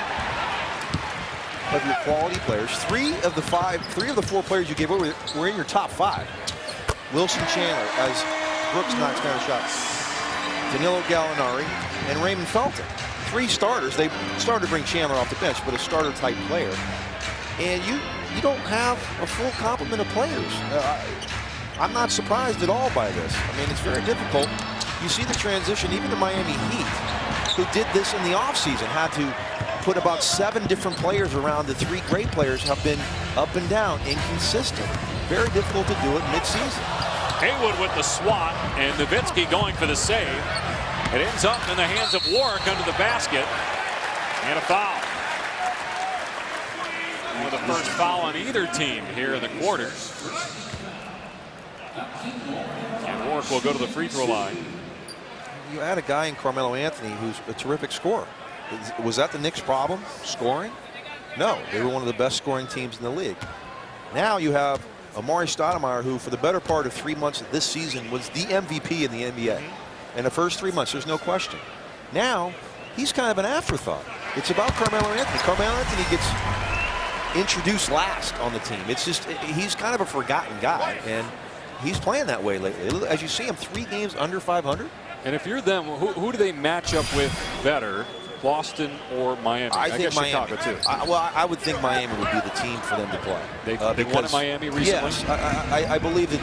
of your quality players. 3 of the 4 players you gave away were in your top 5. Wilson Chandler, as Brooks knocks down a shot. Danilo Gallinari and Raymond Felton. 3 starters. They started to bring Chandler off the bench, but a starter type player. And you don't have a full complement of players. I'm not surprised at all by this. I mean, it's very difficult. You see the transition, even the Miami Heat, who did this in the offseason, had to put about 7 different players around the 3 great players, have been up and down, inconsistent. Very difficult to do it mid-season. Haywood with the swat, and Nowitzki going for the save. It ends up in the hands of Warwick under the basket, and a foul. With the first foul on either team here in the quarter. And Warwick will go to the free throw line. You add a guy in Carmelo Anthony who's a terrific scorer. Was that the Knicks' problem, scoring? No, they were one of the best scoring teams in the league. Now you have Amari Stoudemire, who for the better part of 3 months of this season was the MVP in the NBA. In the first 3 months, there's no question. Now, he's kind of an afterthought. It's about Carmelo Anthony. Carmelo Anthony gets introduced last on the team. It's just, he's kind of a forgotten guy, and he's playing that way lately. As you see him, 3 games under 500. And if you're them, who do they match up with better? Boston or Miami? I think guess Miami. Chicago too. I would think Miami would be the team for them to play. They won in Miami recently? Yes, I believe that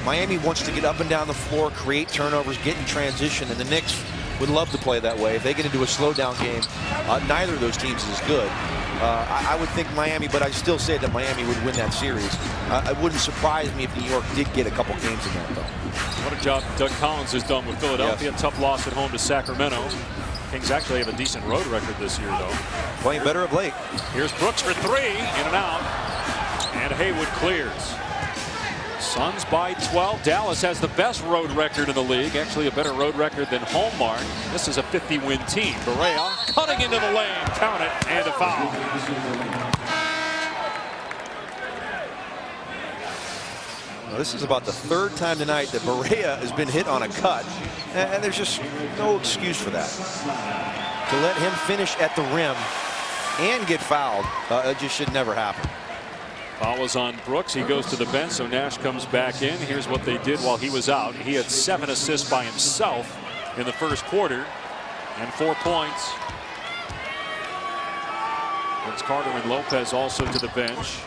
Miami wants to get up and down the floor, create turnovers, get in transition, and the Knicks would love to play that way. If they get into a slowdown game, neither of those teams is good. I would think Miami, but I still say that Miami would win that series. It wouldn't surprise me if New York did get a couple games in that, though. What a job Doug Collins has done with Philadelphia. Yes. Tough loss at home to Sacramento. Kings actually have a decent road record this year, though. Playing better of late. Here's Brooks for three, in and out. And Haywood clears. Suns by 12. Dallas has the best road record in the league. Actually, a better road record than home mark. This is a 50-win team. Barea cutting into the lane. Count it, and a foul. Well, this is about the third time tonight that Barea has been hit on a cut, and there's just no excuse for that. To let him finish at the rim and get fouled, it just should never happen. Foul was on Brooks. He goes to the bench, so Nash comes back in. Here's what they did while he was out. He had 7 assists by himself in the first quarter and 4 points. Vince Carter and Lopez also to the bench.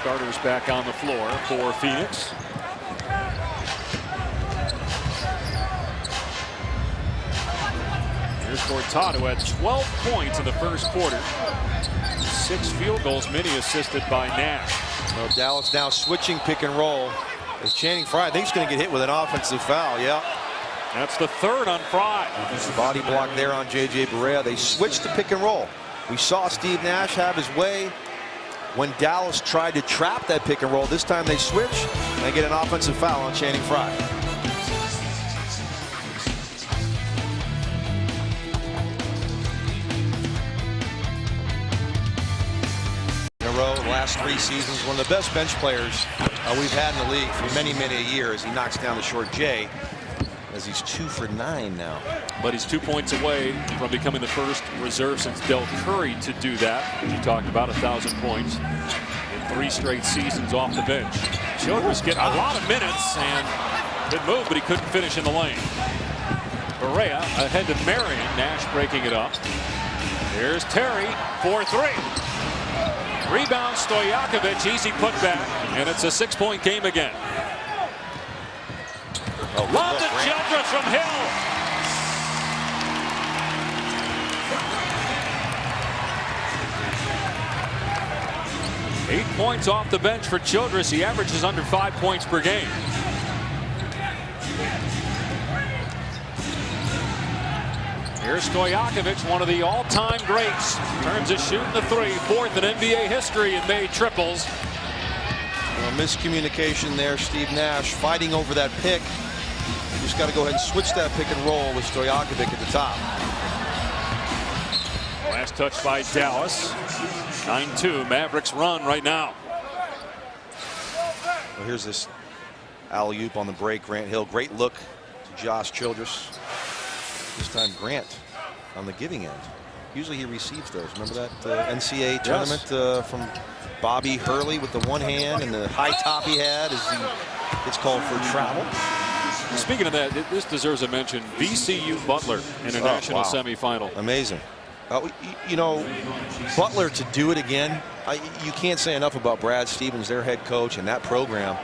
Starters back on the floor for Phoenix. Here's Gortat, who had 12 points in the first quarter. 6 field goals, many assisted by Nash. Well, Dallas now switching pick and roll. As Channing Frye, I think he's going to get hit with an offensive foul. Yeah. That's the third on Frye. Body block there on J.J. Barea. They switched to pick and roll. We saw Steve Nash have his way when Dallas tried to trap that pick and roll. This time they switch and they get an offensive foul on Channing Frye. Last 3 seasons, one of the best bench players we've had in the league for many years. He knocks down the short J as he's 2 for 9 now. But he's 2 points away from becoming the first reserve since Del Curry to do that. You talked about 1,000 points in 3 straight seasons off the bench. Childress getting a lot of minutes and good move, but he couldn't finish in the lane. Barea ahead to Marion. Nash breaking it up. Here's Terry for 3. Rebound Stojakovic, easy putback, and it's a 6-point game again. Lob to Childress from Hill. Eight points off the bench for Childress. He averages under 5 points per game. Here's Stojakovic, one of the all-time greats. Turns his shooting the 3, 4th in NBA history and made triples. Well, miscommunication there. Steve Nash fighting over that pick. You just got to go ahead and switch that pick and roll with Stojakovic at the top. Last touch by Dallas. 9-2 Mavericks run right now. Well, here's this alley-oop on the break. Grant Hill, great look to Josh Childress. This time Grant on the giving end. Usually he receives those. Remember that NCAA tournament from Bobby Hurley with the one hand and the high top he had as he gets called for travel. Speaking of that, this deserves a mention. VCU Butler in a national semifinal. Amazing. You know, Butler to do it again. You can't say enough about Brad Stevens, their head coach, and that program.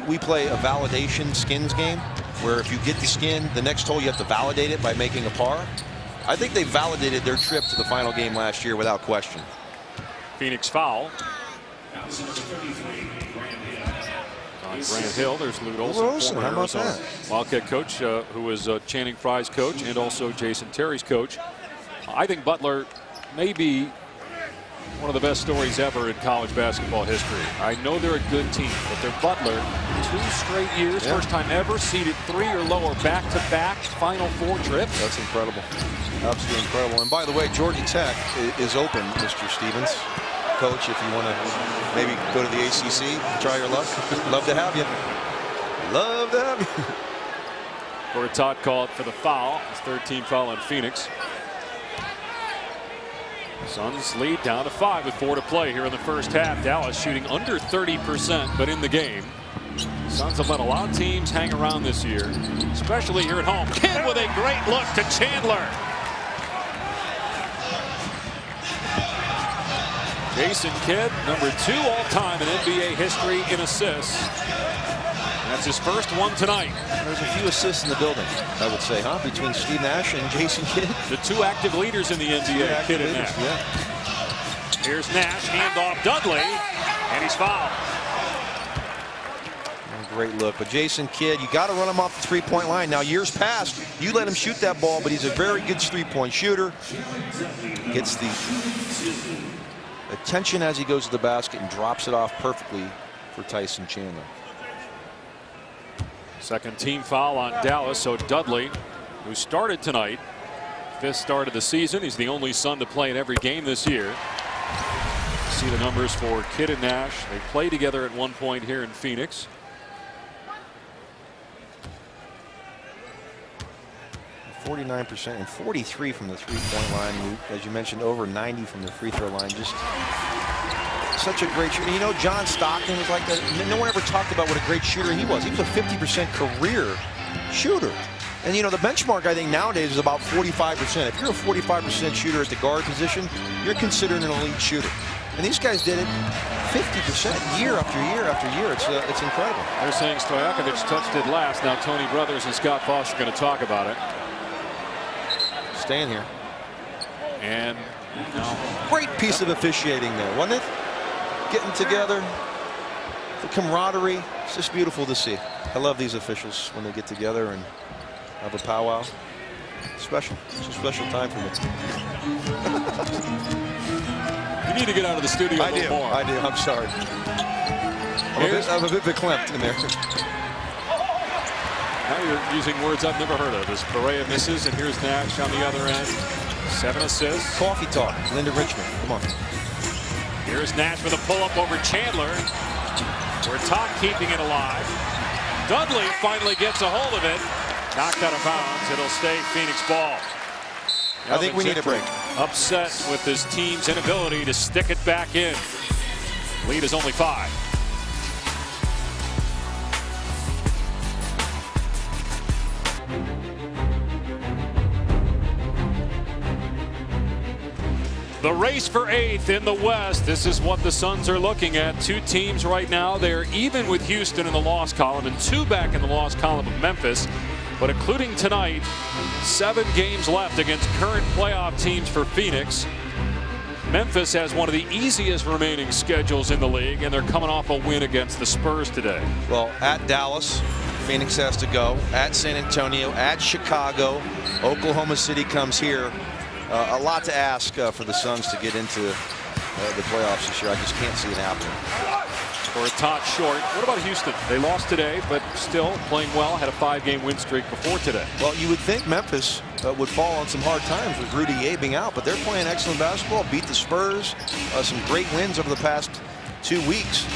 We play a validation skins game where if you get the skin, the next hole you have to validate it by making a par. I think they validated their trip to the final game last year without question. Phoenix foul. On Grant Hill, there's Lute Olson, how about that? Wildcat coach, who was Channing Frye's coach and also Jason Terry's coach. I think Butler may be one of the best stories ever in college basketball history. I know they're a good team, but they're Butler. 2 straight years, first time ever, seeded 3 or lower back-to-back Final Four trips. That's incredible. Absolutely incredible. And by the way, Georgia Tech is open, Mr. Stevens. Coach, if you want to maybe go to the ACC, try your luck. Love to have you. Love to have you. Gortat called for the foul. His 13th foul on Phoenix. Suns lead down to 5 with 4 to play here in the first half. Dallas shooting under 30%, but in the game. Suns have let a lot of teams hang around this year, especially here at home. Kidd with a great look to Chandler. Jason Kidd, number 2 all-time in NBA history in assists. That's his first one tonight. There's a few assists in the building, I would say, huh? Between Steve Nash and Jason Kidd. The 2 active leaders in the NBA, Kidd and Nash. Yeah. Here's Nash, handoff Dudley, and he's fouled. Great look, but Jason Kidd, you got to run him off the three-point line. Now, years past, you let him shoot that ball, but he's a very good three-point shooter. Gets the attention as he goes to the basket and drops it off perfectly for Tyson Chandler. Second team foul on Dallas, so Dudley, who started tonight, 5th start of the season. He's the only Sun to play in every game this year. See the numbers for Kidd and Nash. They played together at one point here in Phoenix. 49% and 43 from the three-point line. As you mentioned, over 90 from the free throw line. Just such a great shooter. You know, John Stockton was like that. No one ever talked about what a great shooter he was. He was a 50% career shooter. And, you know, the benchmark, I think, nowadays is about 45%. If you're a 45% shooter at the guard position, you're considered an elite shooter. And these guys did it 50% year after year after year. It's incredible. They're saying Stojakovic touched it last. Now Tony Brothers and Scott Foster are going to talk about it. Staying here. And great piece of officiating there, wasn't it? Getting together, the camaraderie. It's just beautiful to see. I love these officials when they get together and have a powwow. Special. It's a special time for me. You need to get out of the studio a little more. I do. I'm sorry. I'm a bit verklempt in there. Now you're using words I've never heard of. As Perea misses, and here's Nash on the other end. 7 assists. Coffee talk. Linda Richmond. Come on. Here's Nash with a pull-up over Chandler. Todd keeping it alive. Dudley finally gets a hold of it. Knocked out of bounds. It'll stay Phoenix ball. I think we need a break. Upset with his team's inability to stick it back in. Lead is only 5. The race for 8th in the West. This is what the Suns are looking at. 2 teams right now. They're even with Houston in the loss column and 2 back in the loss column of Memphis. But including tonight, 7 games left against current playoff teams for Phoenix. Memphis has one of the easiest remaining schedules in the league, and they're coming off a win against the Spurs today. Well, at Dallas, Phoenix has to go. At San Antonio, at Chicago, Oklahoma City comes here. A lot to ask for the Suns to get into the playoffs this year. I just can't see it happening. For a tot short. What about Houston? They lost today, but still playing well. Had a 5-game win streak before today. Well, you would think Memphis would fall on some hard times with Rudy Gay being out, but they're playing excellent basketball. Beat the Spurs. Some great wins over the past 2 weeks.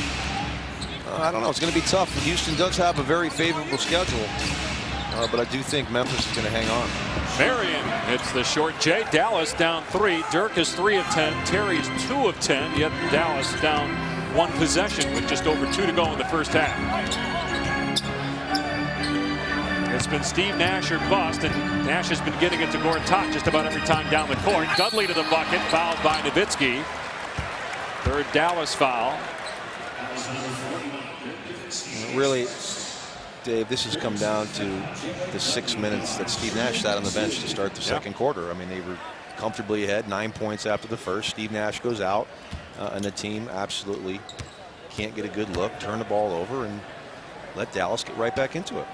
I don't know. It's going to be tough. Houston does have a very favorable schedule. But I do think Memphis is going to hang on. Marion hits the short J. Dallas down 3. Dirk is 3 of 10. Terry's 2 of 10. Yet Dallas down 1 possession with just over 2 to go in the first half. It's been Steve Nash or bust, and Nash has been getting it to Gortat just about every time down the court. Dudley to the bucket, fouled by Nowitzki. 3rd Dallas foul. Really, Dave, this has come down to the 6 minutes that Steve Nash sat on the bench to start the second quarter. I mean, they were comfortably ahead, 9 points after the first. Steve Nash goes out, and the team absolutely can't get a good look, turn the ball over, and let Dallas get right back into it.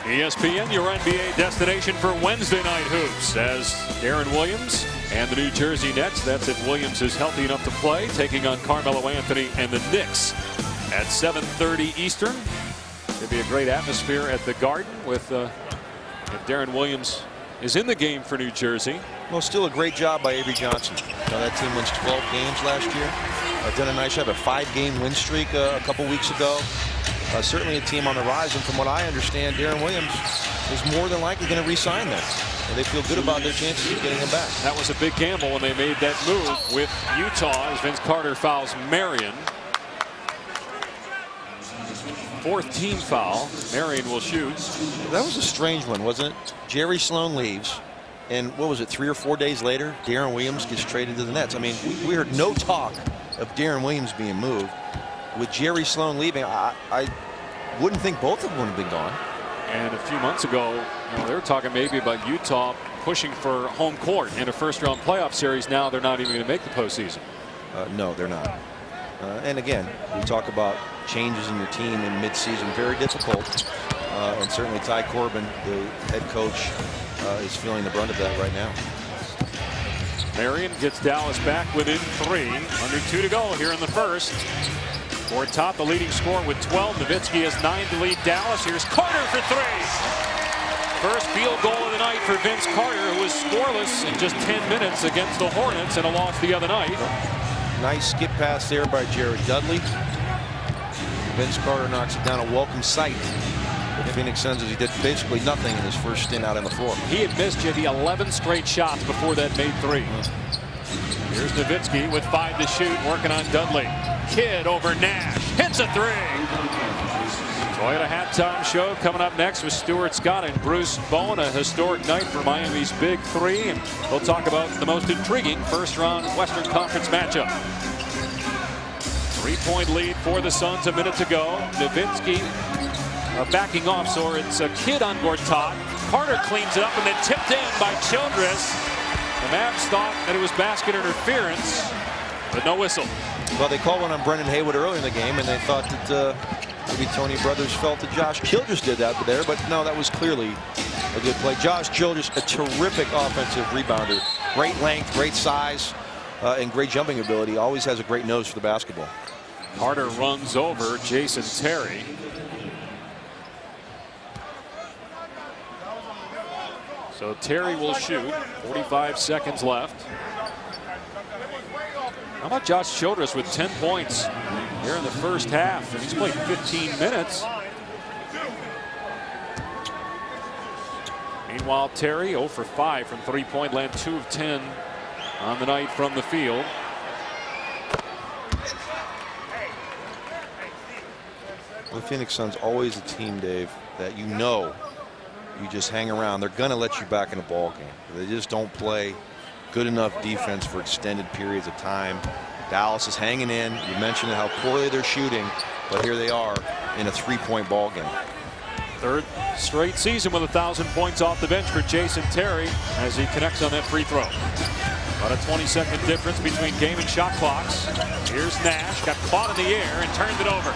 ESPN, your NBA destination for Wednesday night hoops, as Darren Williams and the New Jersey Nets, that's if Williams is healthy enough to play, taking on Carmelo Anthony and the Knicks at 7:30 Eastern. It'll be a great atmosphere at the Garden with if Darren Williams is in the game for New Jersey. Well, still a great job by Avery Johnson. That team wins 12 games last year. Done a nice job, a 5-game win streak a couple weeks ago. Certainly a team on the rise, and from what I understand, Darren Williams is more than likely going to re-sign them. And they feel good about their chances of getting him back. That was a big gamble when they made that move with Utah, as Vince Carter fouls Marion. 4th team foul. Marion will shoot. That was a strange one, wasn't it? Jerry Sloan leaves. And what was it, 3 or 4 days later, Deron Williams gets traded to the Nets. I mean, we heard no talk of Deron Williams being moved. With Jerry Sloan leaving, I wouldn't think both of them would have been gone. And a few months ago, they were talking maybe about Utah pushing for home court in a first-round playoff series. Now they're not even going to make the postseason. No, they're not. And again, we talk about changes in your team in midseason, very difficult. And certainly Ty Corbin, the head coach, is feeling the brunt of that right now. Marion gets Dallas back within 3. Under 2 to go here in the first. Gortat, the leading scorer with 12. Nowitzki has 9 to lead Dallas. Here's Carter for 3. First field goal of the night for Vince Carter, who was scoreless in just 10 minutes against the Hornets in a loss the other night. Nice skip pass there by Jared Dudley. Vince Carter knocks it down, a welcome sight for the Phoenix Suns, as he did basically nothing in his first stint out on the floor. He had missed, JD, 11 straight shots before that made 3. Here's Nowitzki with 5 to shoot, working on Dudley. Kidd over Nash, hits a 3. Toyota halftime show coming up next with Stuart Scott and Bruce Bowen. A historic night for Miami's Big 3, and we'll talk about the most intriguing first-round Western Conference matchup. 3-point lead for the Suns, a minute to go. Nowitzki backing off, so it's a Kidd on Gortat. Carter cleans it up and then tipped in by Childress. The Mavs thought that it was basket interference, but no whistle. Well, they called one on Brendan Haywood earlier in the game, and they thought that maybe Tony Brothers felt that Josh Childress did that there, but no, that was clearly a good play. Josh Childress, a terrific offensive rebounder. Great length, great size, and great jumping ability. Always has a great nose for the basketball. Carter runs over Jason Terry. So Terry will shoot. 45 seconds left. How about Josh Childress with 10 points here in the first half? And he's played 15 minutes. Meanwhile, Terry 0 for 5 from three-point land, 2 of 10 on the night from the field. The Phoenix Suns always a team, Dave, that you just hang around. They're going to let you back in a ball game. They just don't play good enough defense for extended periods of time. Dallas is hanging in. You mentioned how poorly they're shooting, but here they are in a 3-point ball game. Third straight season with 1,000 points off the bench for Jason Terry as he connects on that free throw. About a 20-second difference between game and shot clocks. Here's Nash, got caught in the air and turned it over.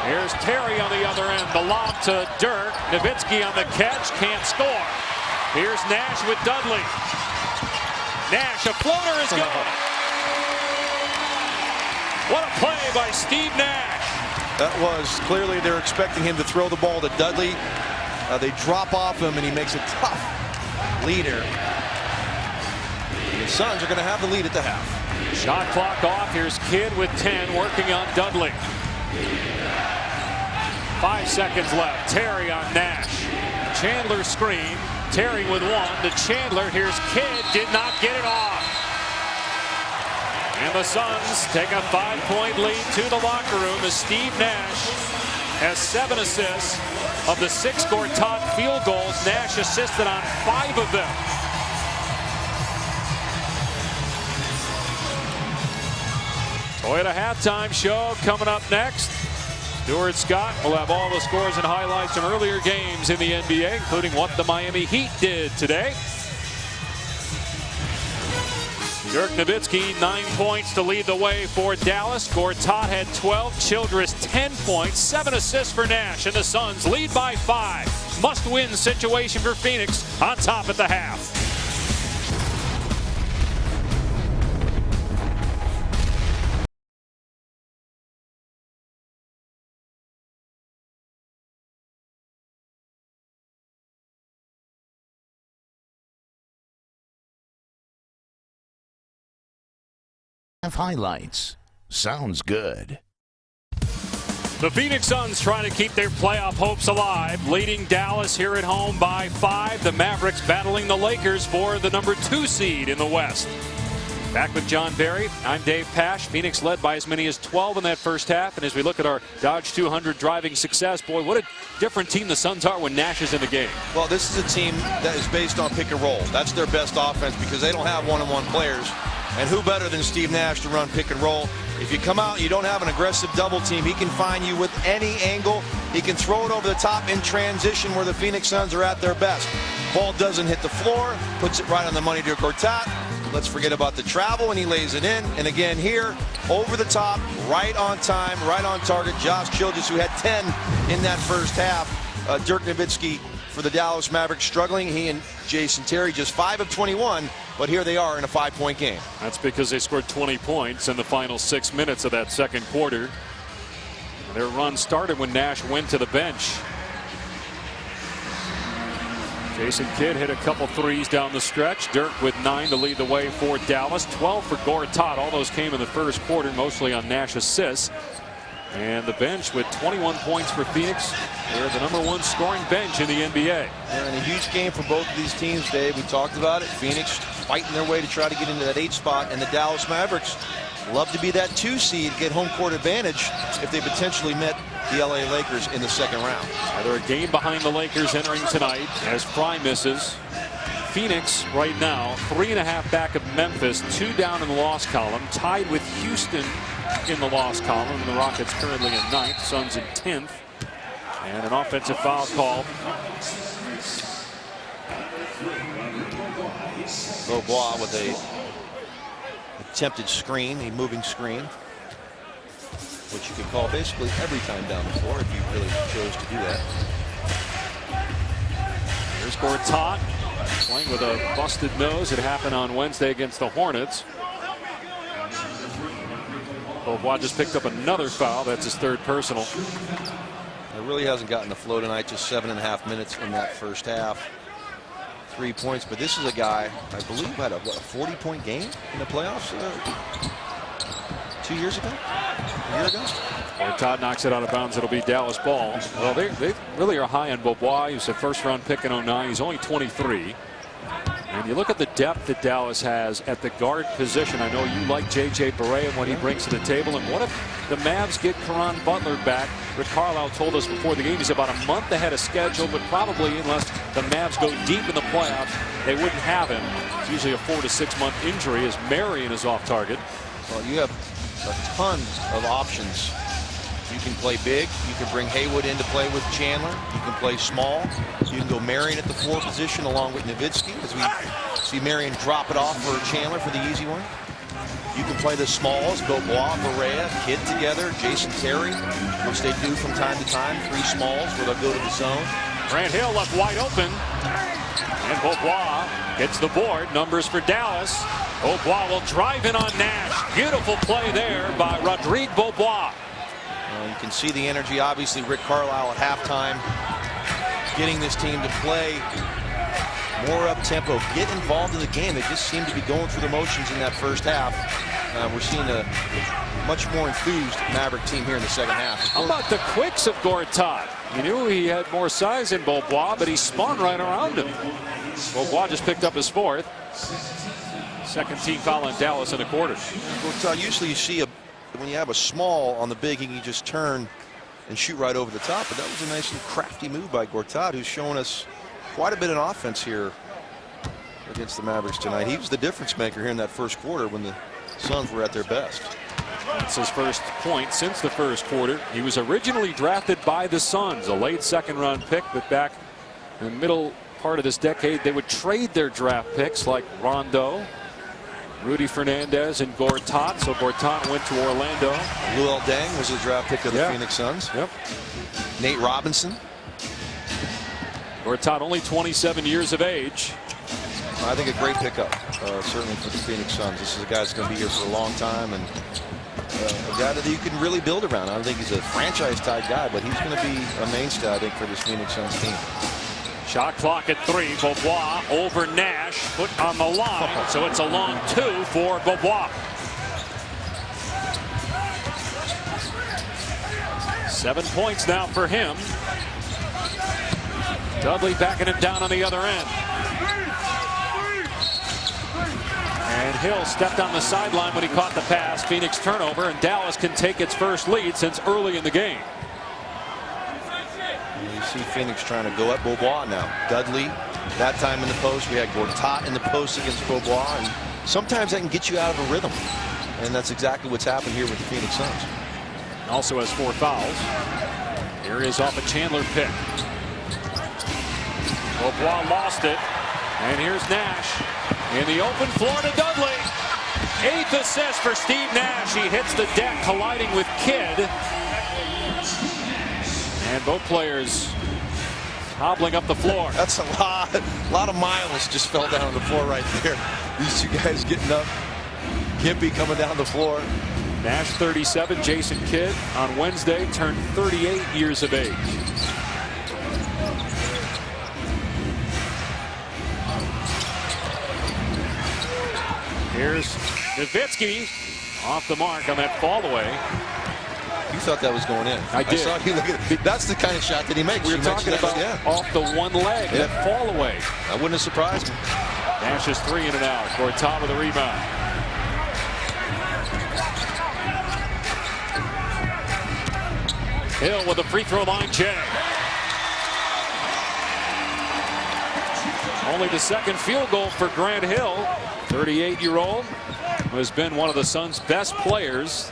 Here's Terry on the other end. The lob to Dirk. Nowitzki on the catch. Can't score. Here's Nash with Dudley. Nash, a floater is good. What a play by Steve Nash. That was clearly they're expecting him to throw the ball to Dudley. They drop off him and he makes a tough leader. The Suns are going to have the lead at the half. Shot clock off. Here's Kidd with 10 working on Dudley. 5 seconds left. Terry on Nash. Chandler screen. Terry with 1 to Chandler. Here's Kidd. Did not get it off. And the Suns take a 5-point lead to the locker room as Steve Nash has 7 assists. Of the 6 Gortat field goals, Nash assisted on 5 of them. Toyota halftime show coming up next. Stuart Scott will have all the scores and highlights from earlier games in the NBA, including what the Miami Heat did today. Dirk Nowitzki, 9 points to lead the way for Dallas. Gortat had 12, Childress 10 points, 7 assists for Nash, and the Suns lead by 5. Must-win situation for Phoenix on top at the half. Highlights. Sounds good. The Phoenix Suns trying to keep their playoff hopes alive, leading Dallas here at home by 5. The Mavericks battling the Lakers for the number 2 seed in the West. Back with John Barry, I'm Dave Pash. Phoenix led by as many as 12 in that first half. And as we look at our Dodge 200 driving success, boy, what a different team the Suns are when Nash is in the game. Well, this is a team that is based on pick and roll. That's their best offense because they don't have one-on-one players. And who better than Steve Nash to run pick and roll? If you come out and you don't have an aggressive double team, he can find you with any angle. He can throw it over the top in transition where the Phoenix Suns are at their best. Ball doesn't hit the floor, puts it right on the money to Gortat. Let's forget about the travel, and he lays it in. And again here, over the top, right on time, right on target. Josh Childress, who had 10 in that first half. Dirk Nowitzki for the Dallas Mavericks struggling. He and Jason Terry just 5 of 21, but here they are in a 5-point game. That's because they scored 20 points in the final 6 minutes of that second quarter. Their run started when Nash went to the bench. Jason Kidd hit a couple threes down the stretch. Dirk with 9 to lead the way for Dallas. 12 for Gortat. All those came in the first quarter, mostly on Nash assists. And the bench with 21 points for Phoenix. They're the #1 scoring bench in the NBA. And a huge game for both of these teams, Dave. We talked about it. Phoenix fighting their way to try to get into that 8 spot, and the Dallas Mavericks love to be that 2 seed, get home court advantage if they potentially met the LA Lakers in the second round. They're a game behind the Lakers entering tonight as Fry misses. Phoenix right now 3.5 back of Memphis, 2 down in the loss column, tied with Houston in the loss column. And the Rockets currently in 9th, Suns in 10th. And an offensive foul call. Beaubois with a attempted screen, a moving screen, which you could call basically every time down the floor if you really chose to do that. Here's Gortat playing with a busted nose. It happened on Wednesday against the Hornets. Beaubois just picked up another foul. That's his 3rd personal. It really hasn't gotten the flow tonight. Just 7.5 minutes in that first half. 3 points, but this is a guy I believe had a 40-point game in the playoffs 2 years ago, a year ago. Todd knocks it out of bounds. It'll be Dallas ball. Well, they really are high on Beaubois. He was a first-round pick in 09. He's only 23. And you look at the depth that Dallas has at the guard position. I know you like J.J. Barea and what he brings to the table. And what if the Mavs get Caron Butler back? Rick Carlisle told us before the game he's about a month ahead of schedule, but probably unless the Mavs go deep in the playoffs, they wouldn't have him. It's usually a 4 to 6 month injury as Marion is off target. Well, you have a ton of options. You can play big. You can bring Haywood in to play with Chandler. You can play small. You can go Marion at the 4 position along with Nowitzki as we see Marion drop it off for Chandler for the easy one. You can play the smalls, Beaubois, Barea, Kidd together, Jason Terry, which they do from time to time, 3 smalls where they'll go to the zone. Grant Hill left wide open. And Beaubois gets the board. Numbers for Dallas. Beaubois will drive in on Nash. Beautiful play there by Rodrigue Beaubois. You can see the energy, obviously, Rick Carlisle at halftime, getting this team to play more up-tempo, get involved in the game. They just seem to be going through the motions in that first half. We're seeing a much more enthused Maverick team here in the second half. How about the quicks of Gortat? You knew he had more size than Beaubois, but he spun right around him. Beaubois just picked up his 4th. Second team foul on Dallas in the quarter. Gortat, usually you see when you have a small on the big, he can just turn and shoot right over the top. But that was a nice and crafty move by Gortat, who's showing us quite a bit of offense here against the Mavericks tonight. He was the difference maker here in that first quarter when the Suns were at their best. That's his first point since the first quarter. He was originally drafted by the Suns, a late 2nd-round pick, but back in the middle part of this decade, they would trade their draft picks like Rondo, Rudy Fernandez, and Gortat. So Gortat went to Orlando. Luol Deng was the draft pick of the Phoenix Suns. Yep. Nate Robinson. Gortat only 27 years of age. I think a great pickup, certainly for the Phoenix Suns. This is a guy that's going to be here for a long time, and a guy that you can really build around. I don't think he's a franchise-type guy, but he's going to be a mainstay, I think, for this Phoenix Suns team. Shot clock at 3. Beaubois over Nash, put on the line. So it's a long 2 for Beaubois. 7 points now for him. Dudley backing it down on the other end. And Hill stepped on the sideline when he caught the pass. Phoenix turnover, and Dallas can take its first lead since early in the game. You see Phoenix trying to go at Beaubois now. Dudley, that time in the post. We had Gortat in the post against Beaubois, and sometimes that can get you out of a rhythm. And that's exactly what's happened here with the Phoenix Suns. Also has 4 fouls. Here is off a Chandler pick. Beaubois lost it. And here's Nash in the open floor to Dudley. 8th assist for Steve Nash. He hits the deck, colliding with Kidd. And both players hobbling up the floor. That's a lot of miles just fell down on the floor right there. These two guys getting up. Gimpy coming down the floor. Nash 37, Jason Kidd on Wednesday turned 38 years of age. Here's Nowitzki off the mark on that fall away. You thought that was going in. I did. I saw you look at it. That's the kind of shot that he makes. We were talking about off the one leg, that fall away. That wouldn't have surprised me. Nash's 3 in and out. Gortat with the rebound. Hill with a free throw line check. Only the second field goal for Grant Hill. 38-year-old who has been one of the Suns' best players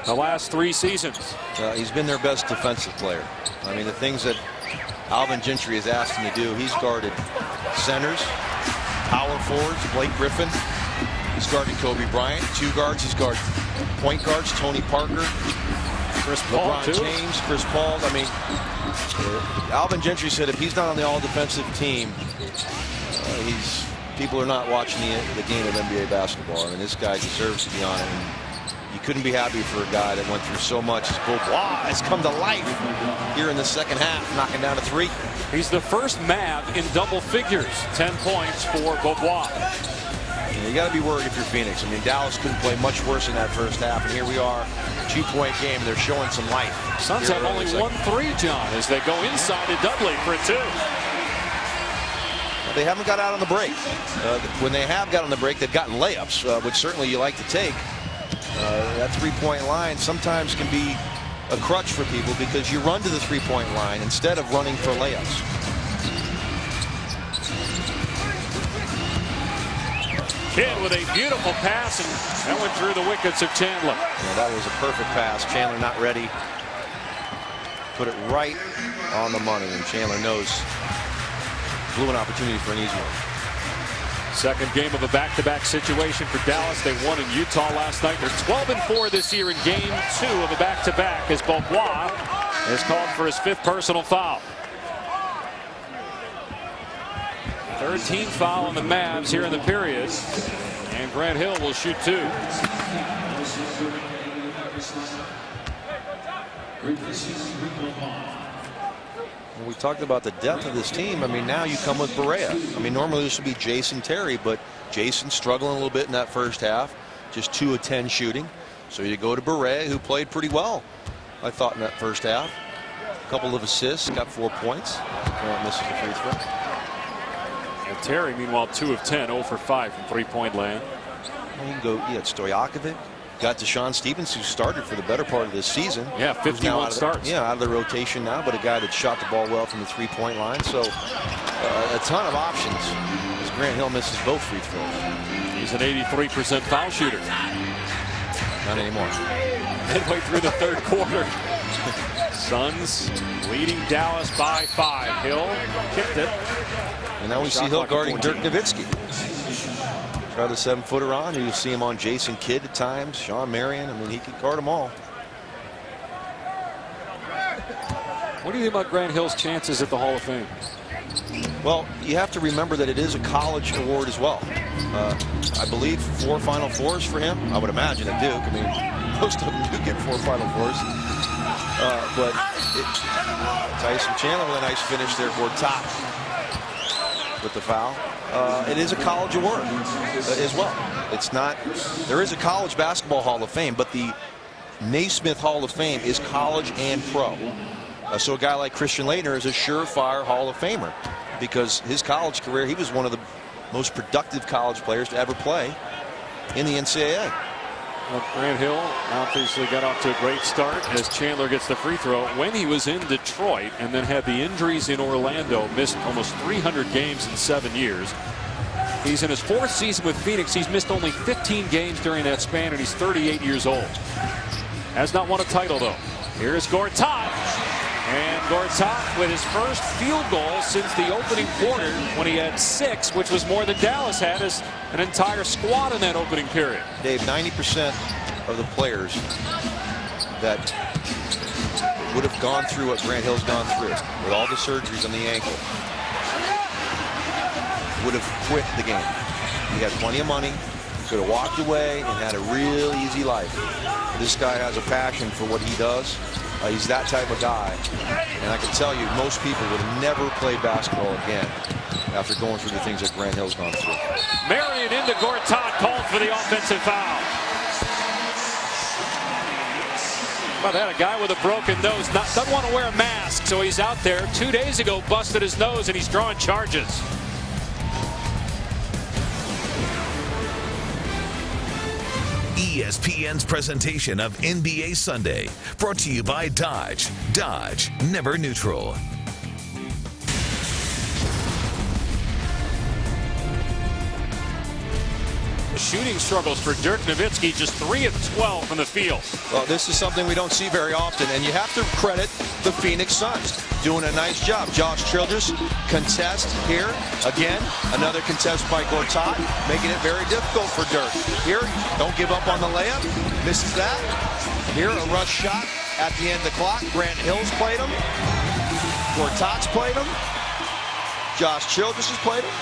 the last 3 seasons. He's been their best defensive player. I mean, the things that Alvin Gentry has asked him to do, he's guarded centers, power forwards, Blake Griffin. He's guarded Kobe Bryant. 2 guards. He's guarded point guards, Tony Parker, Chris Paul, LeBron James, Chris Paul. I mean, Alvin Gentry said if he's not on the all-defensive team, people are not watching the game of NBA basketball. I mean, this guy deserves to be on it. And you couldn't be happy for a guy that went through so much. As Beaubois has come to life here in the second half, knocking down a 3. He's the first Mav in double figures. 10 points for Beaubois. You got to be worried if you're Phoenix. I mean, Dallas couldn't play much worse in that first half, and here we are, 2-point game. They're showing some life. Suns have only 1 3, John, as they go inside to Dudley for a 2. They haven't got out on the break. When they have got on the break, they've gotten layups, which certainly you like to take. That 3-point line sometimes can be a crutch for people because you run to the 3-point line instead of running for layups. Kidd with a beautiful pass, and that went through the wickets of Chandler. Yeah, that was a perfect pass. Chandler not ready. Put it right on the money, and Chandler knows blew an opportunity for an easy one. Second game of a back-to-back situation for Dallas. They won in Utah last night. They're 12-4 this year in game 2 of a back-to-back as Beaubois is called for his 5th personal foul. 13th foul on the Mavs here in the period. And Grant Hill will shoot 2. We talked about the depth of this team. I mean, now you come with Barea. I mean, normally this would be Jason Terry, but Jason struggling a little bit in that first half. Just 2 of 10 shooting. So you go to Barea, who played pretty well, I thought, in that first half. A couple of assists, got 4 points. Misses the free throw. And Terry, meanwhile, 2 of 10, 0 for 5 from 3-point land. Well, you can go, you had Stojakovic. Got Deshaun Stevens, who started for the better part of this season. Yeah, 51 starts. Yeah, out of the rotation now, but a guy that shot the ball well from the 3-point line. So a ton of options as Grant Hill misses both free throws. He's an 83% foul shooter. Not anymore. Midway through the 3rd quarter. Suns leading Dallas by 5. Hill kicked it. And now we see Hill guarding Dirk Nowitzki. Try the 7-footer on. You'll see him on Jason Kidd at times. Sean Marion. I mean, he can guard them all. What do you think about Grant Hill's chances at the Hall of Fame? Well, you have to remember that it is a college award as well. I believe 4 Final Fours for him. I would imagine at Duke. I mean, most of them do get 4 Final Fours. But Tyson Chandler with a nice finish there. Gortat with the foul. It is a college award as well. It's not. There is a college basketball Hall of Fame, but the Naismith Hall of Fame is college and pro. So a guy like Christian Laettner is a surefire Hall of Famer because his college career, he was one of the most productive college players to ever play in the NCAA. Well, Grant Hill obviously got off to a great start as Chandler gets the free throw. When he was in Detroit and then had the injuries in Orlando, missed almost 300 games in 7 years. He's in his 4th season with Phoenix. He's missed only 15 games during that span, and he's 38 years old. Has not won a title, though. Here's Gortat. And Gortat with his first field goal since the opening quarter when he had 6, which was more than Dallas had as an entire squad in that opening period. Dave, 90% of the players that would have gone through what Grant Hill's gone through with all the surgeries on the ankle would have quit the game. He had plenty of money, could have walked away and had a real easy life. This guy has a passion for what he does. He's that type of guy, and I can tell you most people would have never played basketball again after going through the things that Grant Hill's gone through. Marion into Gortat, called for the offensive foul. Well, they had a guy with a broken nose, doesn't want to wear a mask, so he's out there. 2 days ago busted his nose and he's drawing charges. ESPN's presentation of NBA Sunday, brought to you by Dodge. Dodge, never neutral. Shooting struggles for Dirk Nowitzki, just 3 of 12 from the field. Well, this is something we don't see very often, and you have to credit the Phoenix Suns doing a nice job. Josh Childress contest here. Again, another contest by Gortat, making it very difficult for Dirk. Here, don't give up on the layup. Misses that. Here, a rush shot at the end of the clock. Grant Hill's played him. Gortat's played him. Josh Childress has played him.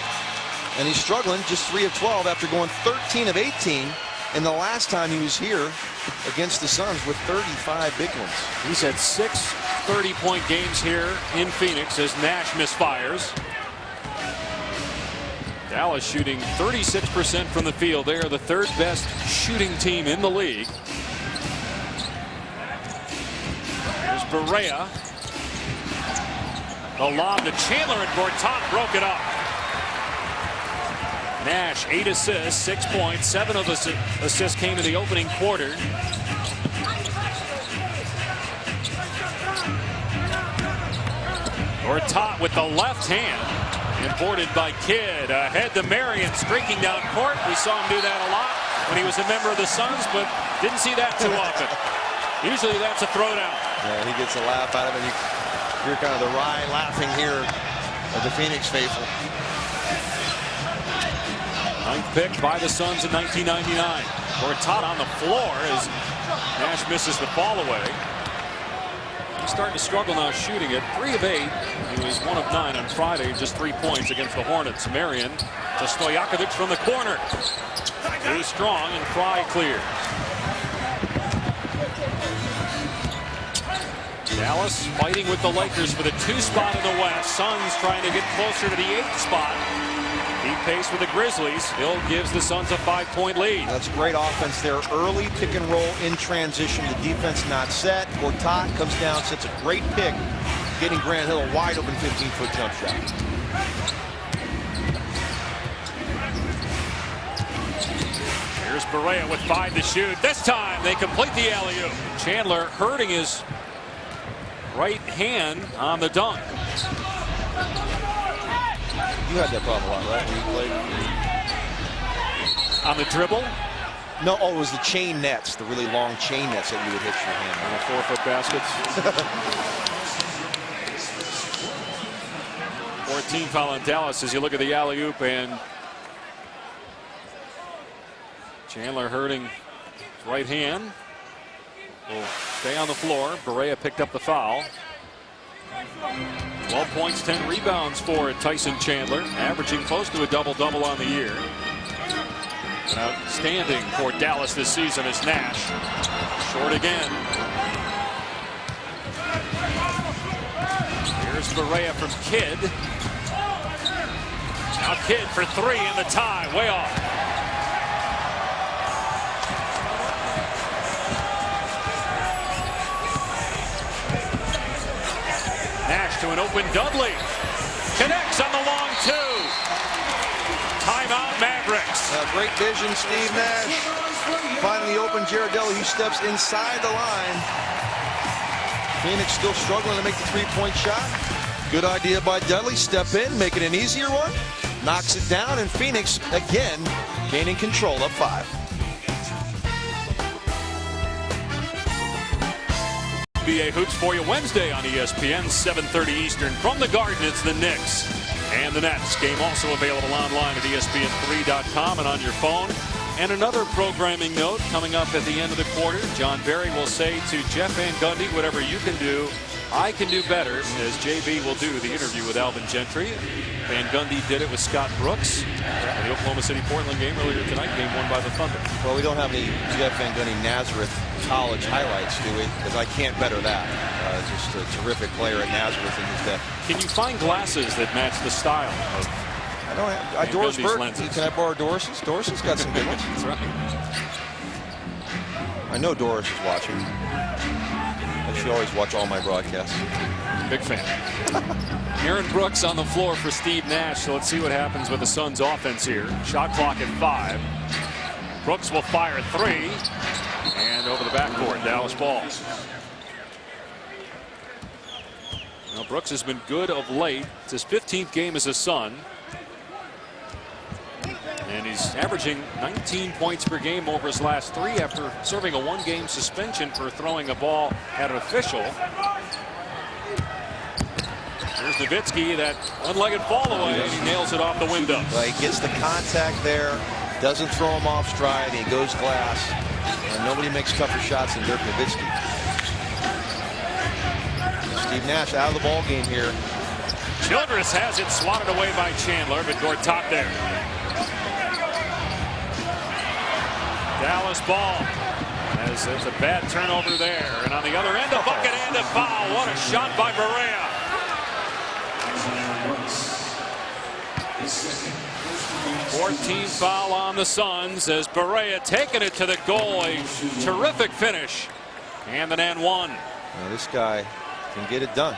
And he's struggling, just 3 of 12 after going 13 of 18 in the last time he was here against the Suns with 35 big ones. He's had 6 30-point games here in Phoenix as Nash misfires. Dallas shooting 36% from the field. They are the 3rd best shooting team in the league. Here's Barea. The lob to Chandler, and Gortat broke it up. Nash 8 assists, 6 points, 7 of the assists came in the opening quarter. Gortat with the left hand, and boarded by Kidd. Ahead to Marion, streaking down court. We saw him do that a lot when he was a member of the Suns, but didn't see that too often. Usually that's a throwdown. Yeah, he gets a laugh out of it. You're kind of the wry laughing here of the Phoenix faithful. 9th pick by the Suns in 1999. Gortat on the floor as Nash misses the fall away. He's starting to struggle now shooting it. 3 of 8. He was 1 of 9 on Friday, just 3 points against the Hornets. Marion to Stojakovic from the corner. Too strong, and Fry clears. Dallas fighting with the Lakers for the 2 spot in the West. Suns trying to get closer to the 8th spot. Keep pace with the Grizzlies. Hill gives the Suns a 5-point lead. That's great offense there. Early pick and roll in transition. The defense not set. Gortat comes down, sets a great pick, getting Grant Hill a wide open 15-foot jump shot. Here's Barea with 5 to shoot. This time they complete the alley-oop. Chandler hurting his right hand on the dunk. You had that problem a lot, right, when you played? On the dribble? No, it was the chain nets, the really long chain nets that you would hit your hand on. The 4-foot baskets. 14 foul on Dallas as you look at the alley-oop, and Chandler hurting his right hand. Will stay on the floor. Barea picked up the foul. 12 points, 10 rebounds for Tyson Chandler, averaging close to a double-double on the year. Outstanding for Dallas this season is Nash. Short again. Here's Barea from Kidd. Now Kidd for 3 in the tie, way off. Nash to an open Dudley. Connects on the long 2. Timeout, Mavericks. Great vision, Steve Nash. Finding the open Girardelli, who steps inside the line. Phoenix still struggling to make the three-point shot. Good idea by Dudley. Step in, make it an easier one. Knocks it down, and Phoenix again gaining control, up 5. NBA Hoops for you Wednesday on ESPN, 7:30 Eastern. From the Garden, it's the Knicks and the Nets. Game also available online at ESPN3.com and on your phone. And another programming note coming up at the end of the quarter. John Barry will say to Jeff Van Gundy, whatever you can do, I can do better, as JB will do the interview with Alvin Gentry. Van Gundy did it with Scott Brooks in the Oklahoma City-Portland game earlier tonight, game won by the Thunder. Well, we don't have any Jeff Van Gundy Nazareth college highlights, do we? Because I can't better that. Just a terrific player at Nazareth in his day. Can you find glasses that match the style of I don't have Doris Burke? Can I borrow Doris's? Doris has got some good ones. That's right. I know Doris is watching. She always watch all my broadcasts. Big fan. Aaron Brooks on the floor for Steve Nash. So let's see what happens with the Suns offense here. Shot clock at 5. Brooks will fire 3. And over the backboard, Dallas ball. Now Brooks has been good of late. It's his 15th game as a Sun. And he's averaging 19 points per game over his last 3 after serving a 1-game suspension for throwing a ball at an official. Here's Nowitzki, that one-legged fall away, and he nails it off the window. Well, he gets the contact there, doesn't throw him off stride, and he goes glass. And nobody makes tougher shots than Dirk Nowitzki. Steve Nash out of the ball game here. Childress has it swatted away by Chandler, but Gortat there. Dallas ball, as it's a bad turnover there, and on the other end, a bucket and a foul. What a shot by Barea. 14th foul on the Suns as Barea taking it to the goal. A terrific finish, and an and 1. Now this guy can get it done.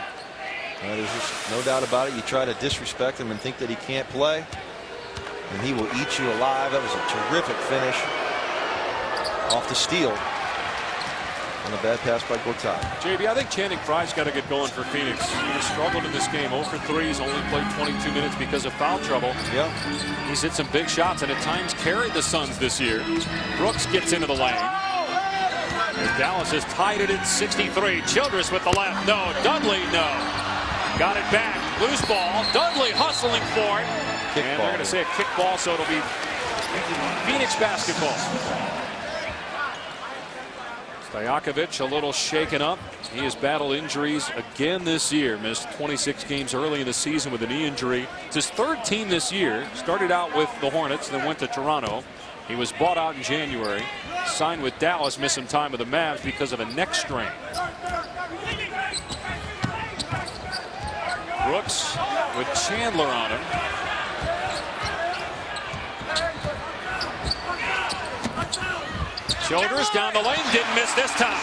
There's just no doubt about it. You try to disrespect him and think that he can't play, and he will eat you alive. That was a terrific finish. Off the steal on a bad pass by Gortat. JB, I think Channing Frye's got to get going for Phoenix. He struggled in this game. 0 for 3. He's only played 22 minutes because of foul trouble. Yeah. He's hit some big shots and at times carried the Suns this year. Brooks gets into the lane. As Dallas has tied it at 63. Childress with the left. No. Dudley, no. Got it back. Loose ball. Dudley hustling for it. And they're going to say a kick ball, so it'll be Phoenix basketball. Stojakovic a little shaken up. He has battled injuries again this year. Missed 26 games early in the season with a knee injury. It's his 3rd team this year. Started out with the Hornets, then went to Toronto. He was bought out in January. Signed with Dallas, missed some time with the Mavs because of a neck strain. Brooks with Chandler on him. Childress down the lane, didn't miss this time.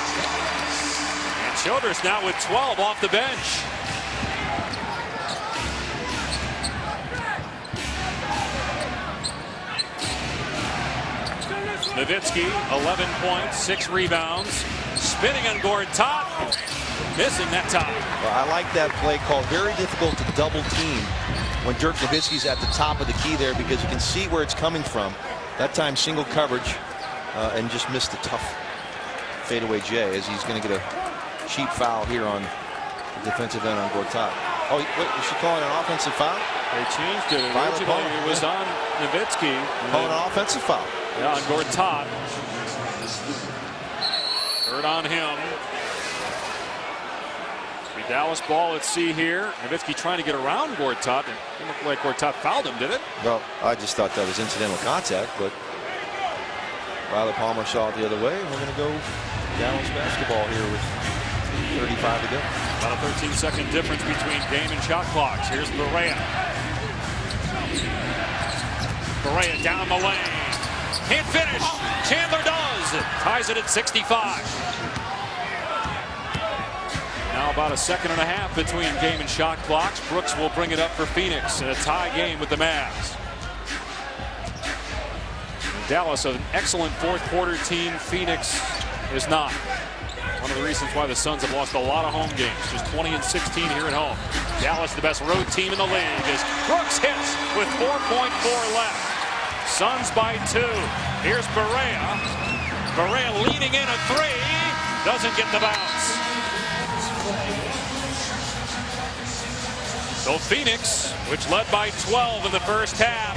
And Childress now with 12 off the bench. Nowitzki, 11 points, 6 rebounds. Spinning on Gortat, missing that time. Well, I like that play call. Very difficult to double team when Dirk Nowitzki's at the top of the key there, because you can see where it's coming from. That time single coverage. And just missed the tough fadeaway J, as he's going to get a cheap foul here on the defensive end on Gortat. Oh, wait, is she calling an offensive foul? They changed it. Originally it was on Nowitzki. Calling an offensive foul. Yeah, on Gortat. Third on him. The Dallas ball, let's see here. Nowitzki trying to get around Gortat. It didn't look like Gortat fouled him, did it? Well, I just thought that was incidental contact, but Riley Palmer saw it the other way, and we're going to go Dallas basketball here with 35 to go. About a 13-second difference between game and shot clocks. Here's Barea. Barea down the lane. Can't finish. Chandler does. Ties it at 65. Now about a second and a half between game and shot clocks. Brooks will bring it up for Phoenix in a tie game with the Mavs. Dallas, an excellent fourth quarter team. Phoenix is not. One of the reasons why the Suns have lost a lot of home games. Just 20-16 here at home. Dallas, the best road team in the league, as Brooks hits with 4.4 left. Suns by 2. Here's Barea. Barea leaning in at 3. Doesn't get the bounce. So Phoenix, which led by 12 in the first half,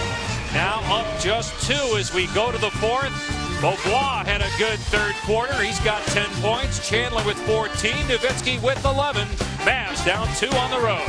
now up just 2 as we go to the fourth. Beaubois had a good third quarter. He's got 10 points. Chandler with 14. Nowitzki with 11. Mavs down 2 on the road.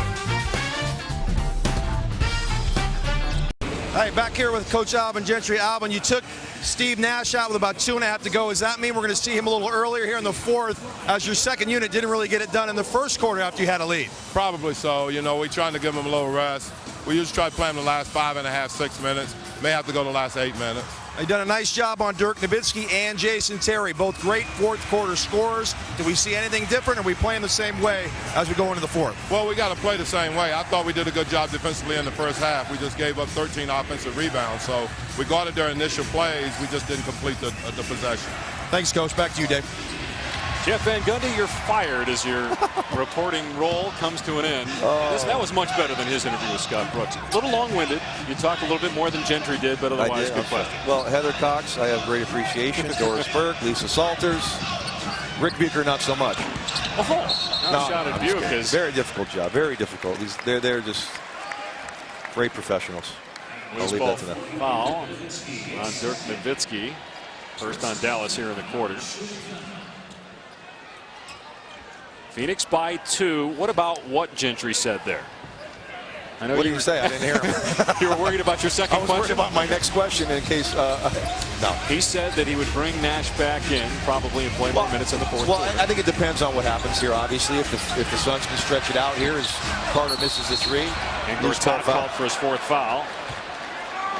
Hey, back here with Coach Alvin Gentry. Alvin, you took Steve Nash out with about 2.5 to go. Does that mean we're going to see him a little earlier here in the fourth, as your second unit didn't really get it done in the first quarter after you had a lead? Probably so. You know, we're trying to give him a little rest. We usually try to play him the last 5.5, 6 minutes. May have to go the last 8 minutes. You've done a nice job on Dirk Nowitzki and Jason Terry, both great fourth quarter scorers. Do we see anything different, or are we playing the same way as we go into the fourth? Well, we got to play the same way. I thought we did a good job defensively in the first half. We just gave up 13 offensive rebounds. So we guarded their initial plays. We just didn't complete the possession. Thanks, Coach. Back to you, Dave. Jeff Van Gundy, you're fired as your reporting role comes to an end. That was much better than his interview with Scott Brooks. A little long-winded. You talked a little bit more than Gentry did, but otherwise good question. Well, Heather Cox, I have great appreciation. Doris Burke, Lisa Salters. Rick Bucher, not so much. Shot at Bucher. Very difficult job. Very difficult. They're just great professionals. I'll leave that to them. Foul on Dirk Nowitzki. First on Dallas here in the quarter. Phoenix by 2. What about what Gentry said there? I know what did you say? I didn't hear him. You were worried about your second question? I was worried about my next question in case. No. He said that he would bring Nash back in probably and play more minutes in the fourth quarter. I think it depends on what happens here. Obviously, if the Suns can stretch it out here as Carter misses the 3. And Gortat called for his 4th foul.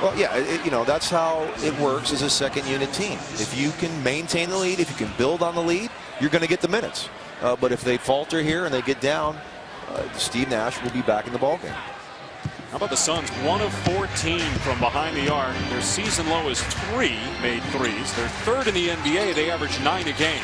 Well, yeah, you know, that's how it works as a second unit team. If you can maintain the lead, if you can build on the lead, you're going to get the minutes. But if they falter here and they get down, Steve Nash will be back in the ballgame. How about the Suns? 1 of 14 from behind the arc. Their season low is 3 made threes. They're 3rd in the NBA. They average 9 a game.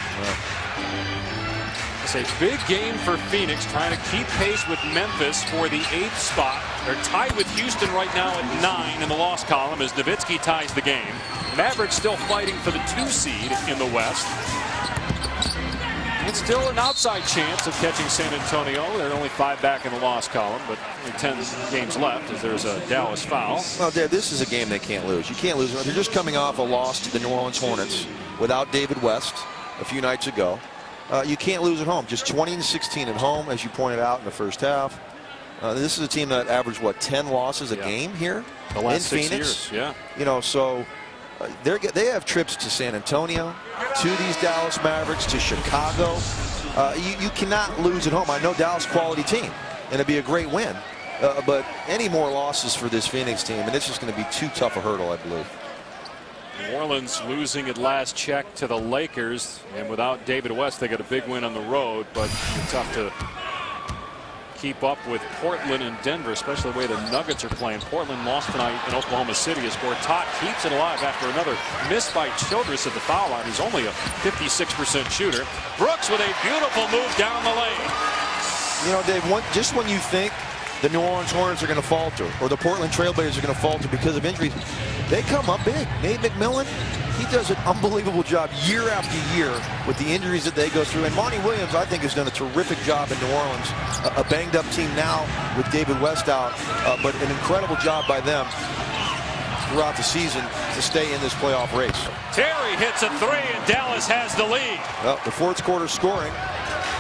It's a big game for Phoenix, trying to keep pace with Memphis for the 8th spot. They're tied with Houston right now at 9 in the loss column as Nowitzki ties the game. Mavericks still fighting for the 2 seed in the West. It's still an outside chance of catching San Antonio. They're only 5 back in the loss column, but only 10 games left as there's a Dallas foul. Well, Dave, this is a game they can't lose. You can't lose. They're just coming off a loss to the New Orleans Hornets without David West a few nights ago. You can't lose at home. Just 20-16 at home, as you pointed out in the first half. This is a team that averaged, what, 10 losses a game here the last in 6 Phoenix? years. Yeah. You know, so they have trips to San Antonio, to these Dallas Mavericks, to Chicago. You cannot lose at home. I know Dallas quality team, and it'd be a great win. But any more losses for this Phoenix team, and it's just going to be too tough a hurdle, I believe. New Orleans losing at last check to the Lakers, and without David West, they got a big win on the road, but it's tough to keep up with Portland and Denver, especially the way the Nuggets are playing. Portland lost tonight in Oklahoma City as Gortat keeps it alive after another miss by Childress at the foul line. He's only a 56% shooter. Brooks with a beautiful move down the lane. You know, Dave, just when you think the New Orleans Hornets are going to falter or the Portland Trailblazers are going to falter because of injuries, they come up big. Nate McMillan, he does an unbelievable job year after year with the injuries that they go through. And Monty Williams, I think, has done a terrific job in New Orleans. A banged-up team now with David West out, but an incredible job by them throughout the season to stay in this playoff race. Terry hits a 3, and Dallas has the lead. Well, the fourth quarter scoring,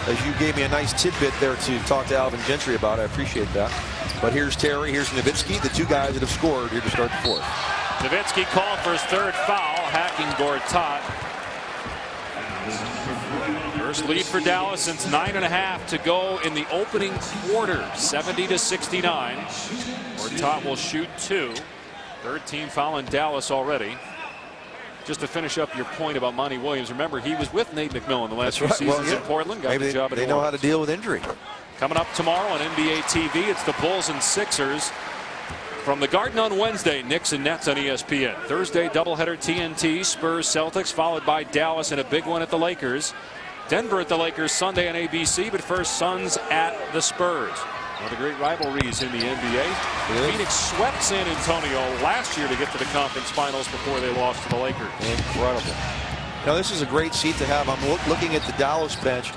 as you gave me a nice tidbit there to talk to Alvin Gentry about. I appreciate that. But here's Terry, here's Nowitzki, the 2 guys that have scored here to start the fourth. Nowitzki called for his 3rd foul, hacking Gortat. First lead for Dallas since 9.5 to go in the opening quarter, 70-69. Gortat will shoot 2. 3rd team foul in Dallas already. Just to finish up your point about Monty Williams, remember he was with Nate McMillan the last few seasons in Portland. Got the job at they know how to deal with injury. Coming up tomorrow on NBA TV, it's the Bulls and Sixers. From the Garden on Wednesday, Knicks and Nets on ESPN. Thursday, doubleheader TNT, Spurs, Celtics, followed by Dallas and a big one at the Lakers. Denver at the Lakers Sunday on ABC, but first Suns at the Spurs. One of the great rivalries in the NBA. Phoenix swept San Antonio last year to get to the conference finals before they lost to the Lakers. Incredible. Now this is a great seat to have. I'm looking at the Dallas bench.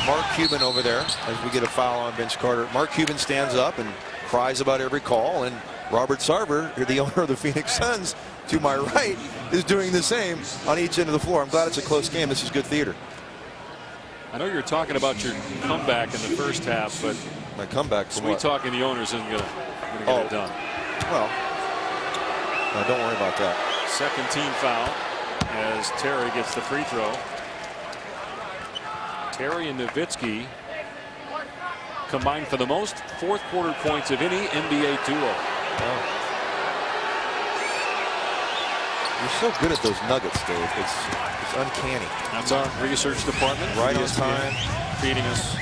Mark Cuban over there as we get a foul on Vince Carter. Mark Cuban stands up and cries about every call, and Robert Sarver, the owner of the Phoenix Suns, to my right, is doing the same on each end of the floor. I'm glad it's a close game. This is good theater. I know you're talking about your comeback in the first half, but my comeback. Sweet talking the owners isn't going to get it done. Well, no, don't worry about that. Second team foul as Terry gets the free throw. Terry and Nowitzki combined for the most fourth quarter points of any NBA duo. Wow. You're so good at those nuggets, Dave. It's uncanny. That's our research department. Right on time. Feeding us.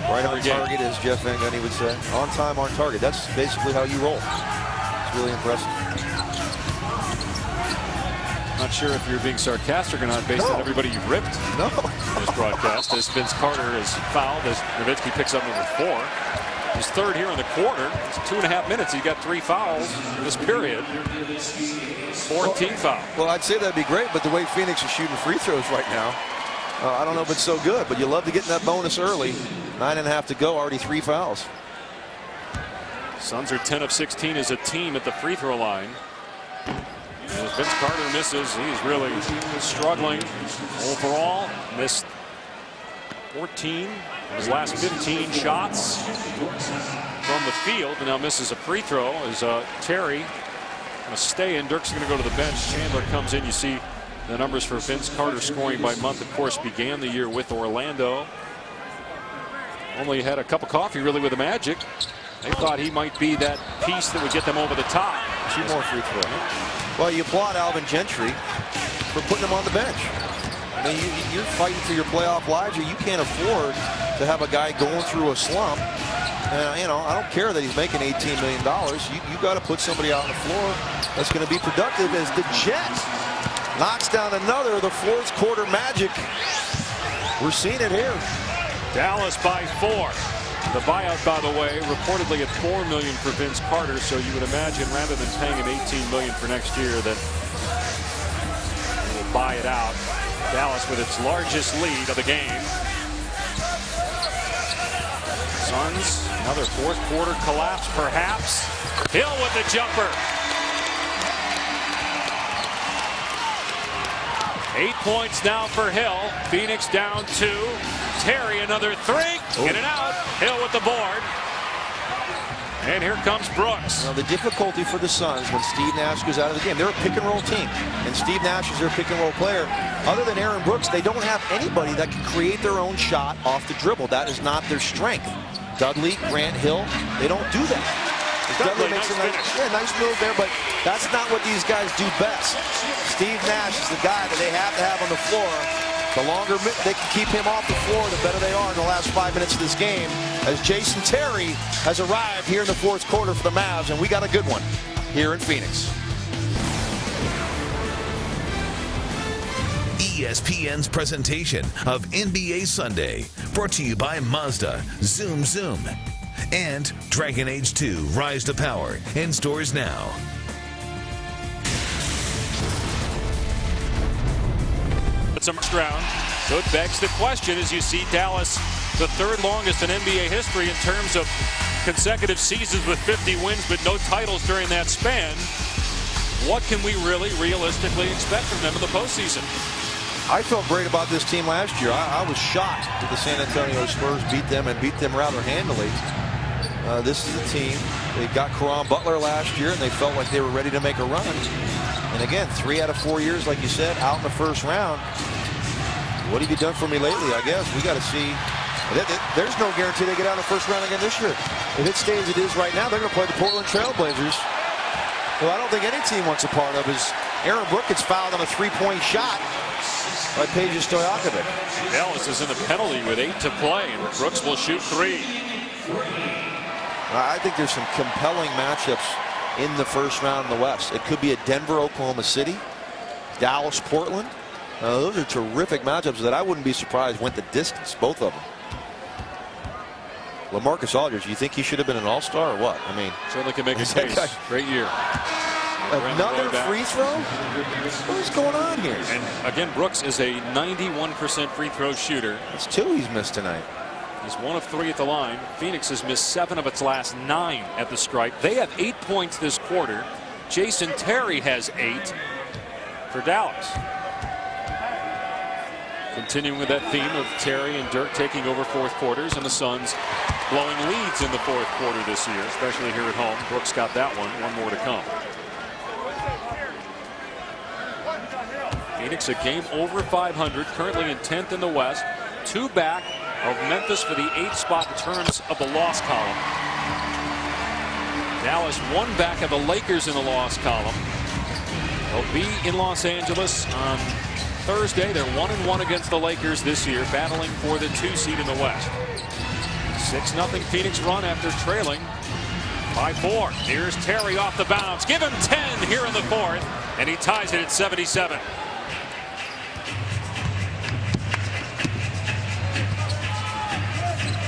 Right on target, as Jeff Van Gundy would say. On time, on target. That's basically how you roll. It's really impressive. Not sure if you're being sarcastic or not based on everybody you've ripped in this broadcast. As Vince Carter is fouled, as Nowitzki picks up number 4. His third here in the quarter. It's 2.5 minutes. He got 3 fouls in this period. 14 foul. Well, I'd say that'd be great, but the way Phoenix is shooting free throws right now, I don't know if it's so good, but you love to get in that bonus early. 9.5 to go, already 3 fouls. Suns are 10 of 16 as a team at the free throw line. As Vince Carter misses, he's really struggling overall. Missed 14 of his last 15 shots from the field, and now misses a free throw as Terry going to stay in. Dirk's going to go to the bench. Chandler comes in. You see the numbers for Vince Carter scoring by month, of course, began the year with Orlando. Only had a cup of coffee really with the Magic. They thought he might be that piece that would get them over the top. 2 more free throws. Well, you applaud Alvin Gentry for putting him on the bench. I mean, you're fighting for your playoff lives. You can't afford to have a guy going through a slump. You know, I don't care that he's making $18 million. You got to put somebody out on the floor that's going to be productive. As the Jets knocks down another, the fourth quarter Magic. We're seeing it here. Dallas by 4. The buyout, by the way, reportedly at $4 million for Vince Carter. So you would imagine, rather than paying him $18 million for next year, that we'll buy it out. Dallas with its largest lead of the game. Suns, another fourth quarter collapse, perhaps. Hill with the jumper. 8 points now for Hill. Phoenix down 2. Terry another 3. Get it out. Hill with the board. And here comes Brooks. Now the difficulty for the Suns when Steve Nash goes out of the game, they're a pick and roll team, and Steve Nash is their pick and roll player. Other than Aaron Brooks, they don't have anybody that can create their own shot off the dribble. That is not their strength. Dudley, Grant, Hill, they don't do that. Dudley makes a nice move there, but that's not what these guys do best. Steve Nash is the guy that they have to have on the floor. The longer they can keep him off the floor, the better they are in the last 5 minutes of this game, as Jason Terry has arrived here in the fourth quarter for the Mavs, and we got a good one here in Phoenix. ESPN's presentation of NBA Sunday, brought to you by Mazda, Zoom Zoom, and Dragon Age 2 Rise to Power, in stores now. Some round. So it begs the question, as you see Dallas, the 3rd longest in NBA history in terms of consecutive seasons with 50 wins, but no titles during that span. What can we really realistically expect from them in the postseason? I felt great about this team last year. I was shocked that the San Antonio Spurs beat them, and beat them rather handily. This is a team. They got Caron Butler last year, and they felt like they were ready to make a run. And again, 3 out of 4 years, like you said, out in the first round. What have you done for me lately? I guess we got to see. There's no guarantee they get out in the first round again this year. If it stays as it is right now, they're going to play the Portland Trailblazers. Well, I don't think any team wants a part of is Aaron Brooks gets fouled on a 3-point shot by Peja Stojakovic. Dallas is in the penalty with 8 to play, and Brooks will shoot 3. I think there's some compelling matchups in the first round in the West. It could be a Denver, Oklahoma City, Dallas, Portland. Those are terrific matchups that I wouldn't be surprised went the distance, both of them. LaMarcus Aldridge, you think he should have been an all-star or what? I mean, certainly can make a case. Great year. Another free throw? What is going on here? And again, Brooks is a 91% free throw shooter. That's 2 he's missed tonight. He's 1 of 3 at the line. Phoenix has missed 7 of its last 9 at the stripe. They have 8 points this quarter. Jason Terry has 8 for Dallas. Continuing with that theme of Terry and Dirk taking over fourth quarters, and the Suns blowing leads in the fourth quarter this year, especially here at home. Brooks got that one more to come. Phoenix a game over 500, currently in 10th in the West, 2 back of Memphis for the 8th spot in terms of the loss column. Dallas 1 back of the Lakers in the loss column. They'll be in Los Angeles on Thursday. They're 1-1 against the Lakers this year, battling for the 2 seed in the West. 6-0 Phoenix run after trailing by 4. Here's Terry off the bounce. Give him 10 here in the fourth, and he ties it at 77.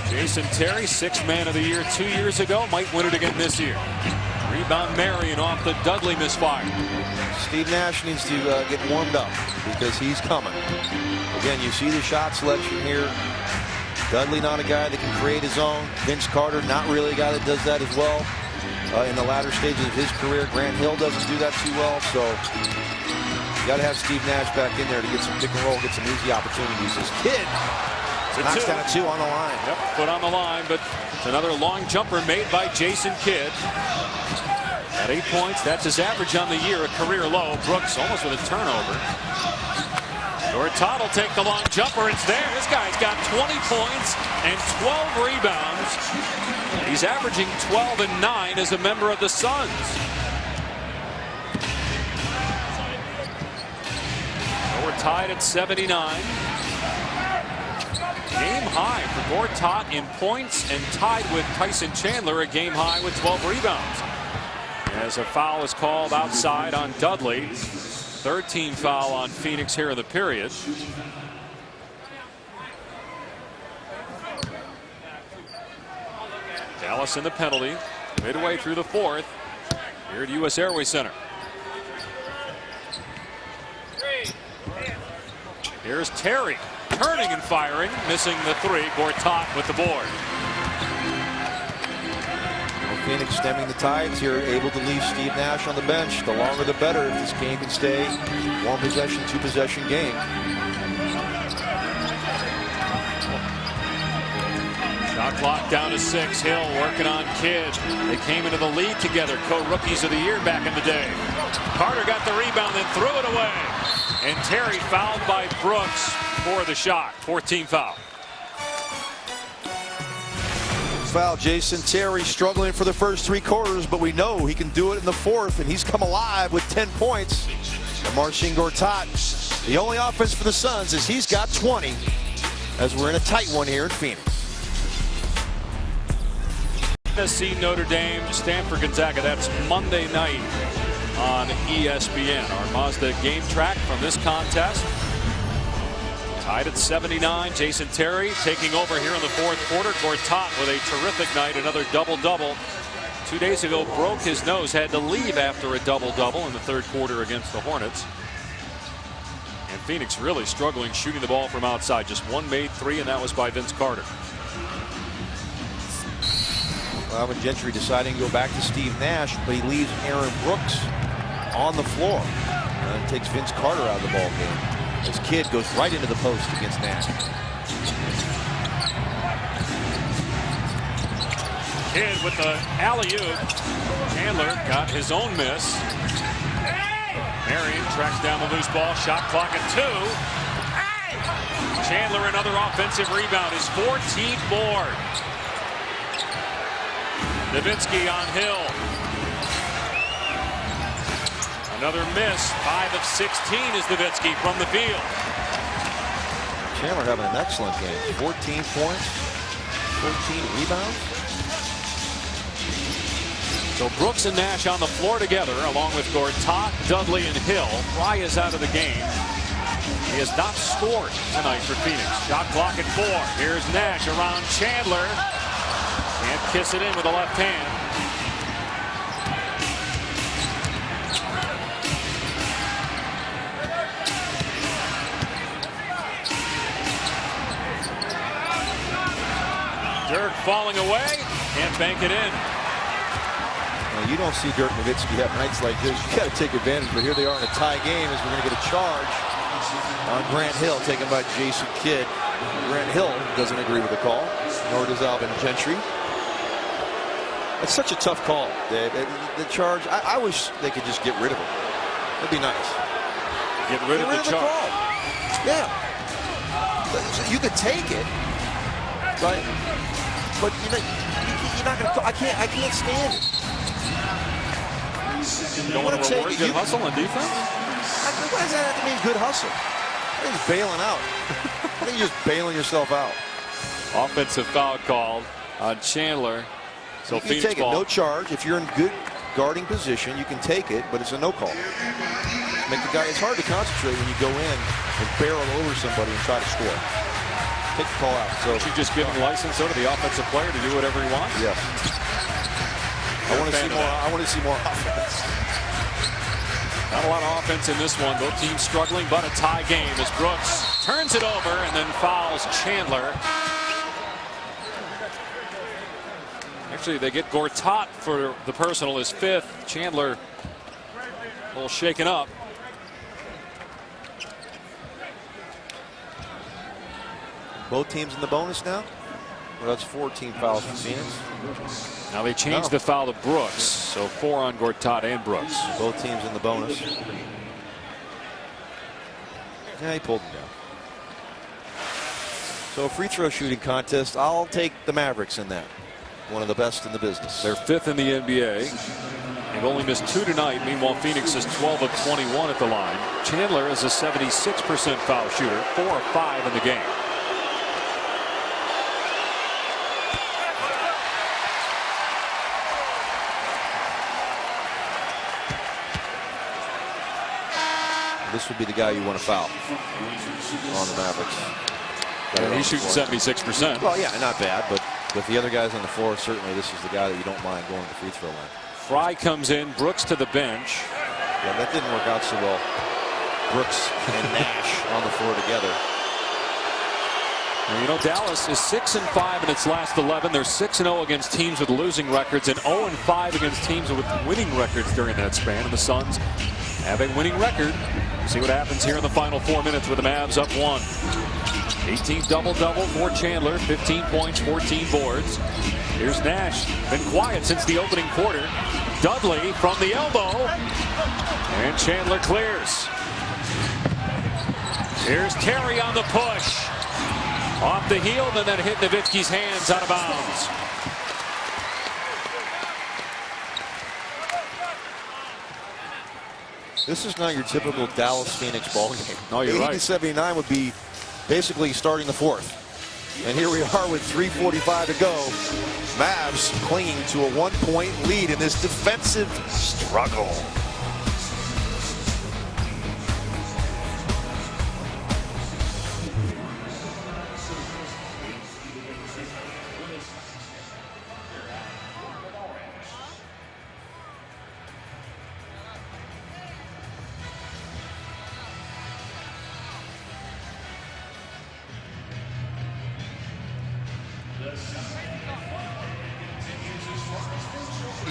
Jason Terry, 6th man of the year 2 years ago, might win it again this year. Rebound Marion off the Dudley misfire. Steve Nash needs to get warmed up because he's coming. Again, you see the shot selection here. Dudley not a guy that can create his own. Vince Carter not really a guy that does that as well. In the latter stages of his career, Grant Hill doesn't do that too well. So you got to have Steve Nash back in there to get some pick and roll, get some easy opportunities. This kid knocks down a 2 on the line. Yep, put on the line, but it's another long jumper made by Jason Kidd. At 8 points, that's his average on the year, a career low. Brooks almost with a turnover. Gortat will take the long jumper. It's there. This guy's got 20 points and 12 rebounds. He's averaging 12 and 9 as a member of the Suns. We're tied at 79. Game high for Gortat in points and tied with Tyson Chandler, a game high with 12 rebounds. As a foul is called outside on Dudley. 13 foul on Phoenix here in the period. Dallas in the penalty midway through the fourth here at U.S. Airways Center. Here's Terry turning and firing, missing the 3. Gortat with the board. Phoenix stemming the tides here, able to leave Steve Nash on the bench. The longer the better if this game can stay 1 possession, 2 possession game. Shot clock down to 6. Hill working on Kidd. They came into the lead together, co-rookies of the year back in the day. Carter got the rebound, then threw it away. And Terry fouled by Brooks for the shot. 14 foul. Foul. Jason Terry struggling for the first 3 quarters, but we know he can do it in the fourth, and he's come alive with 10 points. And Marcin Gortat, the only offense for the Suns is he's got 20 as we're in a tight one here in Phoenix. Tennessee, Notre Dame, Stanford, Gonzaga. That's Monday night on ESPN. Our Mazda game track from this contest. Tied at 79. Jason Terry taking over here in the fourth quarter. Gortat with a terrific night, another double-double. 2 days ago broke his nose, had to leave after a double-double in the third quarter against the Hornets. And Phoenix really struggling shooting the ball from outside. Just 1 made 3, and that was by Vince Carter. Alvin Gentry deciding to go back to Steve Nash, but he leaves Aaron Brooks on the floor and takes Vince Carter out of the ball game. This kid goes right into the post against Nash. Kidd with the alley-oop. Chandler got his own miss. Marion tracks down the loose ball. Shot clock at 2. Chandler another offensive rebound. His 14th board. Nowitzki on Hill. Another miss. 5 of 16 is Nowitzki from the field. Chandler having an excellent game. 14 points, 14 rebounds. So Brooks and Nash on the floor together, along with Gortat, Dudley, and Hill. Fry is out of the game. He has not scored tonight for Phoenix. Shot clock at 4. Here's Nash around Chandler. Can't kiss it in with the left hand. Dirk falling away. Can't bank it in. You don't see Dirk Nowitzki have nights like this. You got to take advantage, but here they are in a tie game as we're going to get a charge on Grant Hill, taken by Jason Kidd. Grant Hill doesn't agree with the call, nor does Alvin Gentry. It's such a tough call. The charge, I wish they could just get rid of it. That'd be nice. Get rid of the charge. Call. Yeah. You could take it, right? But you're not going to. I can't stand it. You don't want to reward good hustle on defense? Why does that have to mean good hustle? I think it's bailing out. I think you're just bailing yourself out. Offensive foul called on Chandler. So you can take it, no charge. If you're in good guarding position, you can take it, but it's a no call. Make the guy. It's hard to concentrate when you go in and barrel over somebody and try to score. Take the call out. So you just give him license to the offensive player to do whatever he wants. Yeah. I want to see more. I want to see more offense. Not a lot of offense in this one. Both teams struggling, but a tie game as Brooks turns it over and then fouls Chandler. Actually, they get Gortat for the personal, his 5th. Chandler a little shaken up. Both teams in the bonus now. Well, that's 14 fouls for Phoenix. Now they changed the foul to Brooks, so 4 on Gortat and Brooks. Both teams in the bonus. Yeah, he pulled him down. So a free throw shooting contest. I'll take the Mavericks in that. One of the best in the business. They're 5th in the NBA. They've only missed 2 tonight. Meanwhile, Phoenix is 12 of 21 at the line. Chandler is a 76% foul shooter, 4 of 5 in the game. This would be the guy you want to foul on the Mavericks. And he's shooting 76%. Well, yeah, not bad, but with the other guys on the floor, certainly this is the guy that you don't mind going to the free throw line. Fry comes in, Brooks to the bench. Yeah, that didn't work out so well. Brooks and Nash on the floor together. Now, you know, Dallas is 6-5 in its last 11. They're 6-0 against teams with losing records and 0-5 against teams with winning records during that span. And the Suns have a winning record. See what happens here in the final 4 minutes with the Mavs up 1. 18th double-double for Chandler, 15 points, 14 boards. Here's Nash, been quiet since the opening quarter. Dudley from the elbow, and Chandler clears. Here's Terry on the push. Off the heel, and then hit Nowitzki's hands out of bounds. This is not your typical Dallas-Phoenix ball game. No, you're right. 80-79 would be basically starting the 4th. And here we are with 3:45 to go. Mavs clinging to a 1-point lead in this defensive struggle.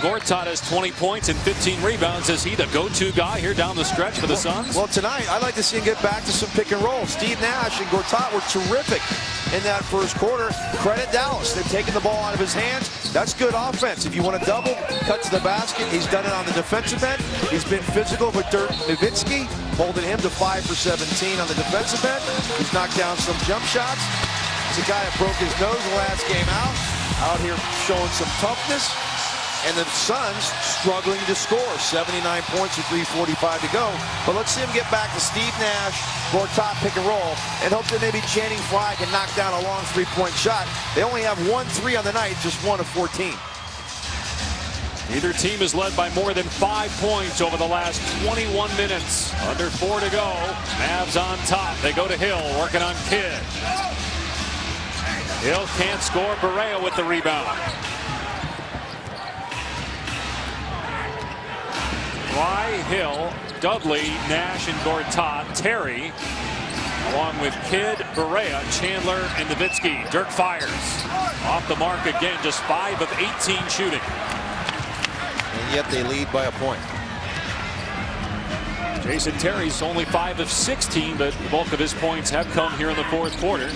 Gortat has 20 points and 15 rebounds. Is he the go-to guy here down the stretch for the Suns? Well, tonight, I'd like to see him get back to some pick and roll. Steve Nash and Gortat were terrific in that first quarter. Credit Dallas. They've taken the ball out of his hands. That's good offense. If you want to double, cut to the basket. He's done it on the defensive end. He's been physical with Dirk Nowitzki, holding him to 5 for 17 on the defensive end. He's knocked down some jump shots. He's a guy that broke his nose the last game out here showing some toughness. And the Suns struggling to score. 79 points with 3:45 to go. But let's see him get back to Steve Nash, Gortat pick and roll, and hope that maybe Channing Frye can knock down a long 3-point shot. They only have 1 3 on the night, just 1 of 14. Neither team has led by more than 5 points over the last 21 minutes. Under 4 to go. Mavs on top. They go to Hill, working on Kidd. Hill can't score. Barea with the rebound. Fry, Hill, Dudley, Nash, and Gortat. Terry, along with Kidd, Barea, Chandler, and Nowitzki. Dirk fires. Off the mark again, just 5 of 18 shooting. And yet they lead by a point. Jason Terry's only 5 of 16, but the bulk of his points have come here in the fourth quarter.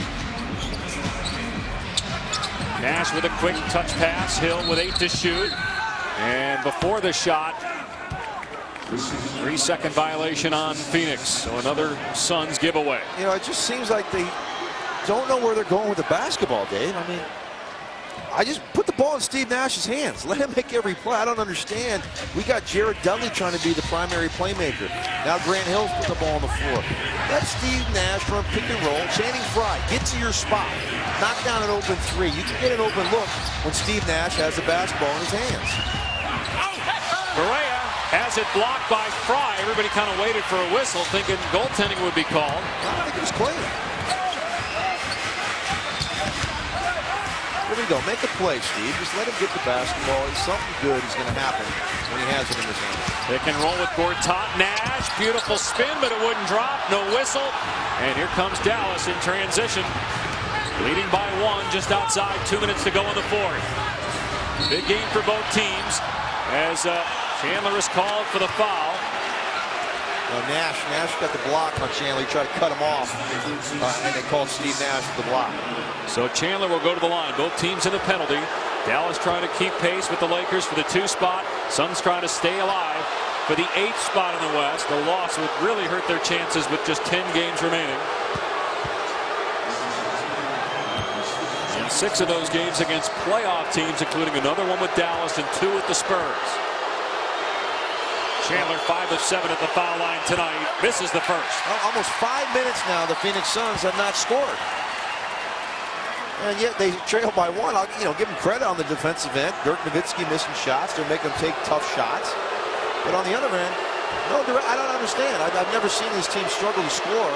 Nash with a quick touch pass. Hill with 8 to shoot. And before the shot, 3-second violation on Phoenix. So another Suns giveaway. You know, it just seems like they don't know where they're going with the basketball, Dave. I mean, I just put the ball in Steve Nash's hands. Let him make every play. I don't understand. We got Jared Dudley trying to be the primary playmaker. Now Grant Hill's putting the ball on the floor. Let Steve Nash run pick and roll. Channing Frye, get to your spot. Knock down an open 3. You can get an open look when Steve Nash has the basketball in his hands. Barea has it blocked by Frye. Everybody kind of waited for a whistle, thinking goaltending would be called. I think it was clean. Here we go. Make a play, Steve. Just let him get the basketball. Something good is going to happen when he has it in his hands. Pick and roll with Gortat. Nash. Beautiful spin, but it wouldn't drop. No whistle. And here comes Dallas in transition. Leading by 1 just outside 2 minutes to go in the fourth. Big game for both teams as Chandler is called for the foul. Well, Nash got the block on Chandler. He tried to cut him off, and they called Steve Nash for the block. So Chandler will go to the line. Both teams in a penalty. Dallas trying to keep pace with the Lakers for the 2 spot. Suns trying to stay alive for the 8th spot in the West. The loss would really hurt their chances with just 10 games remaining. And 6 of those games against playoff teams, including another one with Dallas and 2 with the Spurs. Chandler 5 of 7 at the foul line tonight. Misses the first. Almost 5 minutes now. The Phoenix Suns have not scored, and yet they trail by 1. I'll give them credit on the defensive end. Dirk Nowitzki missing shots. They're making them take tough shots. But on the other end, no, I don't understand. I've never seen this team struggle to score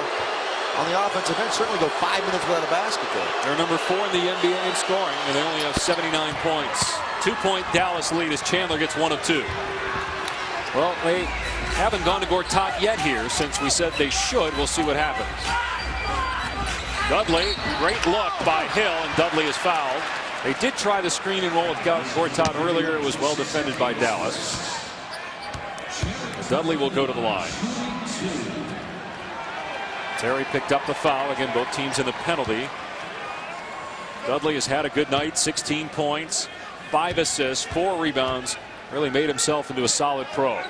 on the offensive end. Certainly go 5 minutes without a basket there. They're number 4 in the NBA in scoring, and they only have 79 points. 2-point Dallas lead as Chandler gets 1 of 2. Well, they haven't gone to Gortat yet here since we said they should. We'll see what happens. Dudley, great look by Hill, and Dudley is fouled. They did try the screen and roll with Gortat earlier. It was well defended by Dallas. Dudley will go to the line. Terry picked up the foul. Again, both teams in the penalty. Dudley has had a good night. 16 points, 5 assists, 4 rebounds. Really made himself into a solid pro.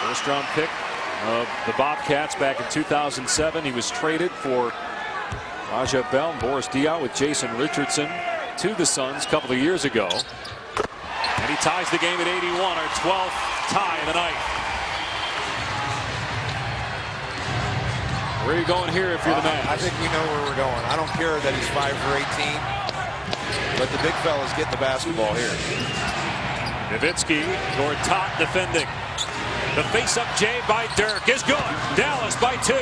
First round pick of the Bobcats back in 2007. He was traded for Raja Bell and Boris Diaw with Jason Richardson to the Suns a couple of years ago. And he ties the game at 81, our 12th tie of the night. Where are you going here if you're the Mavs? I think we know where we're going. I don't care that he's 5 for 18. Let the big fellas get the basketball here. Nowitzki, Gortat defending. The face-up J by Dirk is good. Dallas by 2.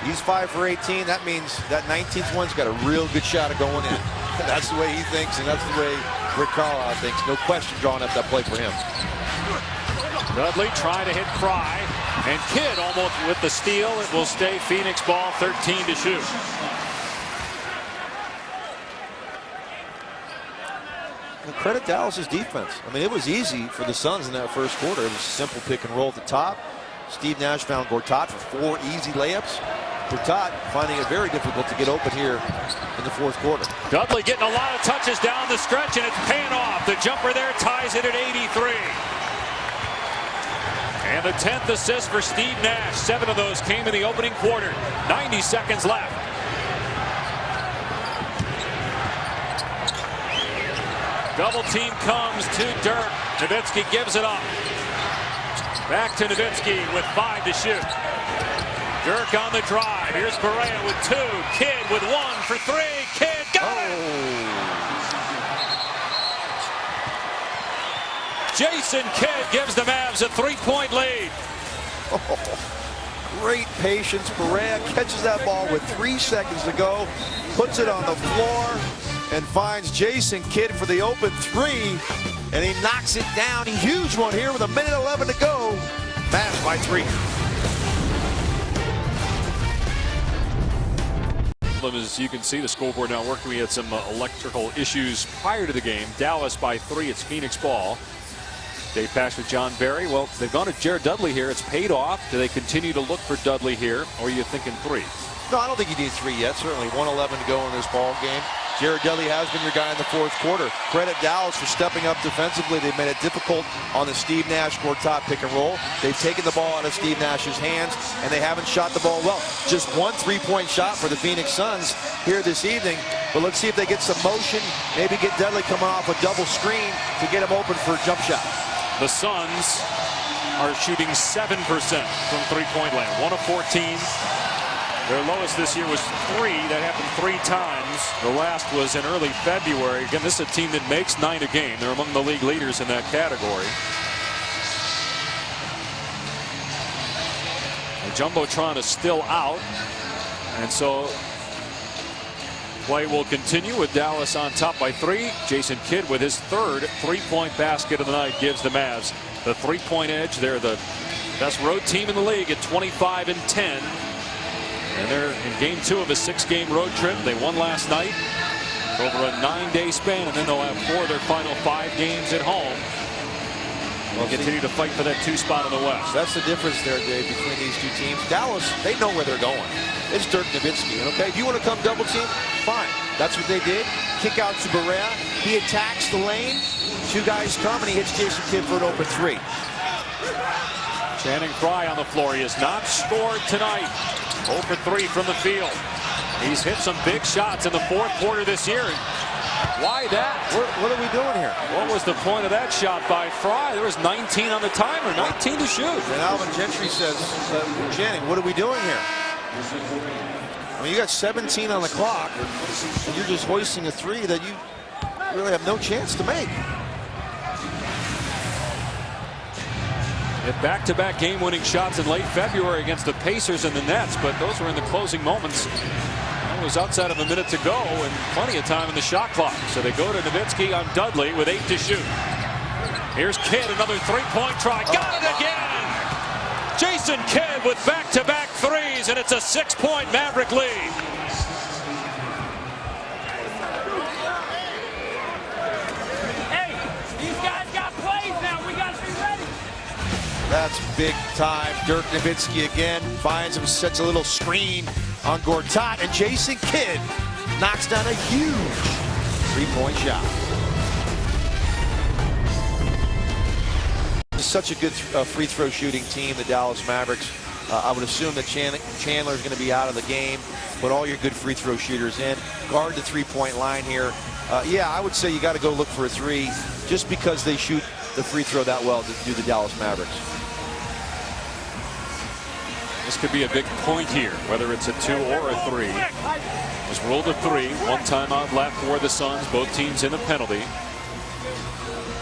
He's 5 for 18. That means that 19th one's got a real good shot of going in. That's the way he thinks, and that's the way Rick Carlisle thinks. No question drawing up that play for him. Dudley trying to hit Frye. And Kidd almost with the steal. It will stay Phoenix ball, 13 to shoot. And credit Dallas's defense. I mean, it was easy for the Suns in that first quarter. It was a simple pick and roll at the top. Steve Nash found Gortat for 4 easy layups. Gortat finding it very difficult to get open here in the fourth quarter. Dudley getting a lot of touches down the stretch, and it's paying off. The jumper there ties it at 83. And the 10th assist for Steve Nash. 7 of those came in the opening quarter. 90 seconds left. Double team comes to Dirk. Nowitzki gives it up. Back to Nowitzki with 5 to shoot. Dirk on the drive. Here's Perea with 2. Kidd with 1 for 3. Kidd got it! Jason Kidd gives the Mavs a 3-point lead. Great patience. Perea catches that ball with 3 seconds to go, puts it on the floor, and finds Jason Kidd for the open 3, and he knocks it down. A huge one here with 1:11 to go. Mavs by 3. As you can see, the scoreboard now working. We had some electrical issues prior to the game. Dallas by 3. It's Phoenix ball. They pass with John Barry. Well, they've gone to Jared Dudley here. It's paid off. Do they continue to look for Dudley here, or are you thinking 3? No, I don't think you need 3 yet. Certainly 1:11 to go in this ball game. Jared Dudley has been your guy in the 4th quarter. Credit Dallas for stepping up defensively. They've made it difficult on the Steve Nash Gortat pick and roll. They've taken the ball out of Steve Nash's hands, and they haven't shot the ball well. Just 1 3-point shot for the Phoenix Suns here this evening. But let's see if they get some motion. Maybe get Dudley coming off a double screen to get him open for a jump shot. The Suns are shooting 7% from 3-point land. 1 of 14. Their lowest this year was 3. That happened 3 times. The last was in early February. Again, this is a team that makes 9 a game. They're among the league leaders in that category. The Jumbotron is still out. And so play will continue with Dallas on top by 3. Jason Kidd with his 3rd 3-point basket of the night gives the Mavs the 3-point edge. They're the best road team in the league at 25-10. And they're in game 2 of a 6-game road trip. They won last night over a 9-day span, and then they'll have 4 of their final 5 games at home. They'll continue to fight for that 2 spot in the West. That's the difference there, Dave, between these 2 teams. Dallas, they know where they're going. It's Dirk Nowitzki. Okay, if you want to come double team, fine. That's what they did. Kick out to Berea. He attacks the lane. 2 guys come, and he hits Jason Kidd for an open 3. Channing Frye on the floor. He has not scored tonight. 0 for 3 from the field. He's hit some big shots in the 4th quarter this year. Why that? What are we doing here? What was the point of that shot by Frye? There was 19 on the timer, 19 to shoot. And Alvin Gentry says, Channing, what are we doing here? I mean, you got 17 on the clock, and you're just hoisting a 3 that you really have no chance to make. Back-to-back game-winning shots in late February against the Pacers and the Nets, but those were in the closing moments. It was outside of a minute to go and plenty of time in the shot clock. So they go to Nowitzki on Dudley with 8 to shoot. Here's Kidd, another 3-point try. Got it again! Jason Kidd with back-to-back 3s, and it's a 6-point Maverick lead. That's big time. Dirk Nowitzki again finds him, sets a little screen on Gortat, and Jason Kidd knocks down a huge 3-point shot. Such a good free throw shooting team, the Dallas Mavericks. I would assume that Chandler is going to be out of the game. Put all your good free throw shooters in. Guard the 3-point line here. Yeah, I would say you got to go look for a 3 just because they shoot the free throw that well to do the Dallas Mavericks. This could be a big point here, whether it's a 2 or a 3. Was ruled a 3. 1 timeout left for the Suns. Both teams in a penalty.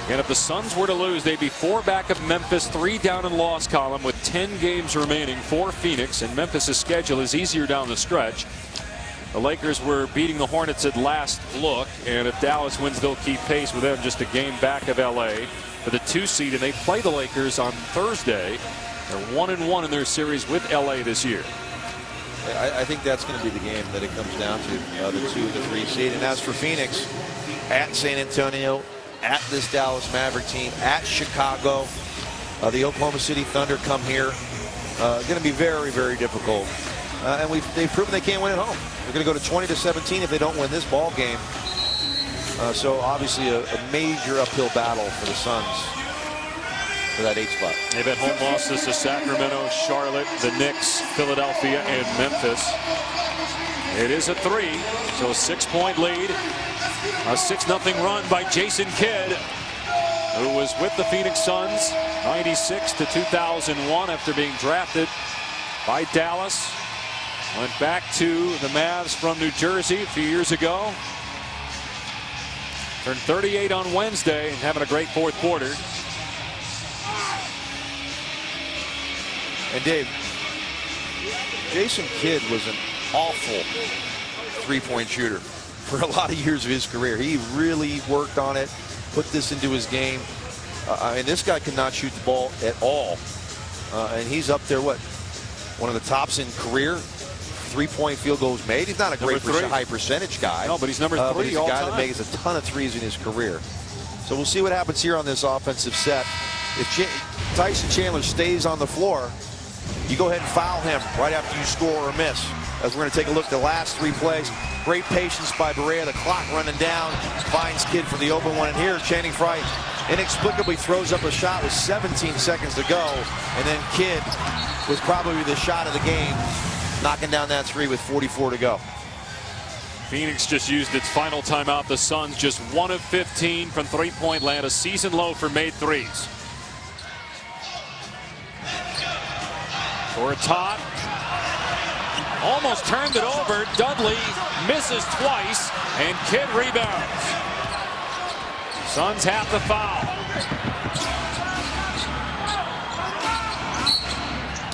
And if the Suns were to lose, they'd be 4 back of Memphis, 3 down in loss column with 10 games remaining for Phoenix. And Memphis' schedule is easier down the stretch. The Lakers were beating the Hornets at last look, and if Dallas wins, they'll keep pace with them, just a game back of LA for the 2 seed, and they play the Lakers on Thursday. They're 1-1 in their series with LA this year. I think that's going to be the game that it comes down to, the 2 to 3 seed. And as for Phoenix, at San Antonio, at this Dallas Maverick team, at Chicago, the Oklahoma City Thunder come here. Going to be very, very difficult. And they've proven they can't win at home. They're going to go to 20-17 if they don't win this ball game. So obviously a major uphill battle for the Suns for that 8 spot. They've had home losses to Sacramento, Charlotte, the Knicks, Philadelphia, and Memphis. It is a 3, so a 6-point lead. A 6-0 run by Jason Kidd, who was with the Phoenix Suns 96 to 2001 after being drafted by Dallas. Went back to the Mavs from New Jersey a few years ago. Turned 38 on Wednesday and having a great fourth quarter. And Dave, Jason Kidd was an awful three-point shooter for a lot of years of his career. He really worked on it, put this into his game. And this guy could not shoot the ball at all. And he's up there, what, one of the tops in career three-point field goals made. He's not a great high percentage guy. No, but he's number 3 but he's a all guy time. that makes a ton of threes in his career. So we'll see what happens here on this offensive set. If Tyson Chandler stays on the floor, you go ahead and foul him right after you score or miss. As we're going to take a look at the last 3 plays. Great patience by Barea. The clock running down. Finds Kidd for the open one. And here, Channing Frye inexplicably throws up a shot with 17 seconds to go. And then Kidd was probably the shot of the game, knocking down that 3 with 44 to go. Phoenix just used its final timeout. The Suns just 1 of 15 from three-point land. A season low for made threes. Gortat almost turned it over. Dudley misses twice, and Kidd rebounds. Suns have the foul.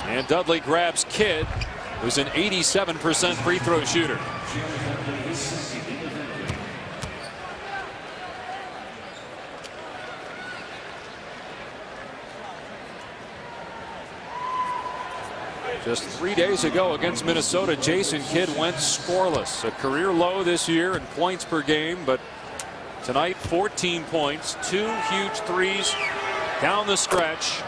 And Dudley grabs Kidd, who's an 87% free throw shooter. Just 3 days ago against Minnesota, Jason Kidd went scoreless. A career low this year in points per game, but tonight 14 points, 2 huge threes down the stretch.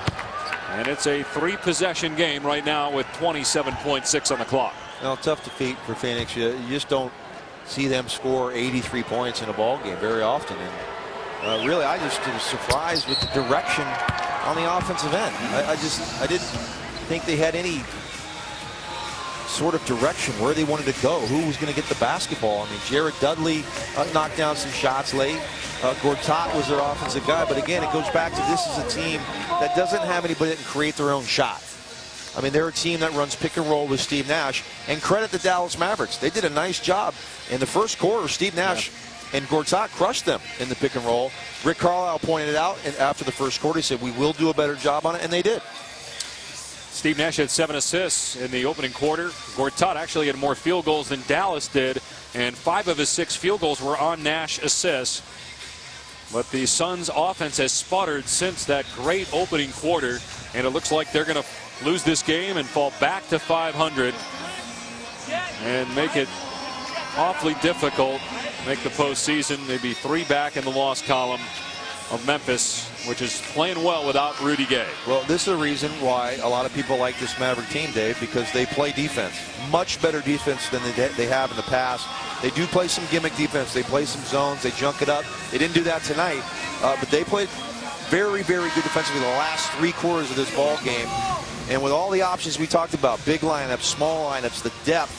And it's a 3-possession game right now with 27.6 on the clock. Well, tough defeat for Phoenix. You just don't see them score 83 points in a ball game very often. And really, I just was surprised with the direction on the offensive end. I didn't think they had any sort of direction where they wanted to go, who was going to get the basketball. I mean, Jared Dudley knocked down some shots late. Gortat was their offensive guy, but again, it goes back to this is a team that doesn't have anybody that can create their own shot. I mean, they're a team that runs pick and roll with Steve Nash, and credit the Dallas Mavericks. They did a nice job in the first quarter. Steve Nash and Gortat crushed them in the pick and roll. Rick Carlisle pointed it out, and after the first quarter, he said, we will do a better job on it, and they did. Steve Nash had 7 assists in the opening quarter. Gortat actually had more field goals than Dallas did, and 5 of his 6 field goals were on Nash assists. But the Suns' offense has sputtered since that great opening quarter, and it looks like they're going to lose this game and fall back to 500 and make it awfully difficult. Make the postseason. Maybe 3 back in the loss column of Memphis, which is playing well without Rudy Gay. Well, this is the reason why a lot of people like this Maverick team, Dave, because they play defense. Much better defense than they have in the past. They do play some gimmick defense. They play some zones. They junk it up. They didn't do that tonight, but they played very, very good defensively the last 3 quarters of this ball game. And with all the options we talked about, big lineups, small lineups, the depth,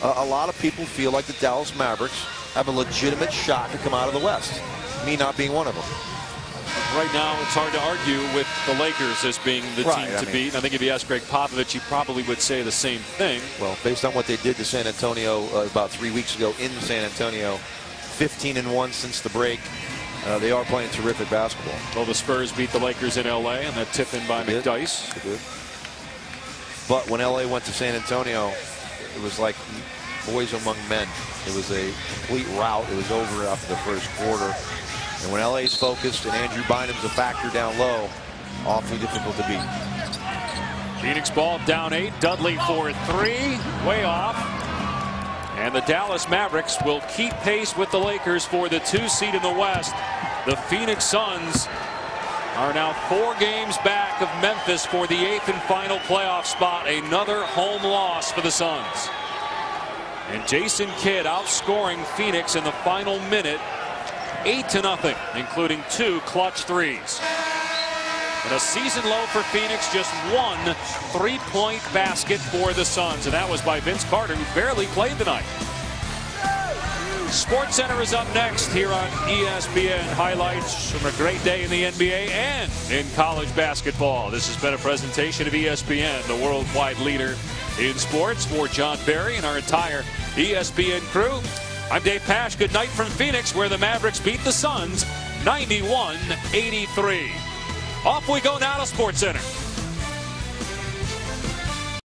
a lot of people feel like the Dallas Mavericks have a legitimate shot to come out of the West, me not being one of them. Right now, it's hard to argue with the Lakers as being the team to beat. I think if you ask Greg Popovich, he probably would say the same thing. Well, based on what they did to San Antonio about 3 weeks ago in San Antonio, 15-1 since the break, they are playing terrific basketball. Well, the Spurs beat the Lakers in L.A. and that tip in by McDyess. They did. But when L.A. went to San Antonio, it was like boys among men. It was a complete rout. It was over after the first quarter. And when LA's focused and Andrew Bynum's a factor down low, awfully difficult to beat. Phoenix ball down 8. Dudley for 3. Way off. And the Dallas Mavericks will keep pace with the Lakers for the 2 seed in the West. The Phoenix Suns are now 4 games back of Memphis for the 8th and final playoff spot. Another home loss for the Suns. And Jason Kidd outscoring Phoenix in the final minute 8-0, including 2 clutch threes. And a season low for Phoenix, just 1 3-point basket for the Suns, and that was by Vince Carter, who barely played tonight. SportsCenter is up next here on ESPN. Highlights from a great day in the NBA and in college basketball. This has been a presentation of ESPN, the worldwide leader in sports. For John Barry and our entire ESPN crew, I'm Dave Pasch. Good night from Phoenix, where the Mavericks beat the Suns 91-83. Off we go now to SportsCenter.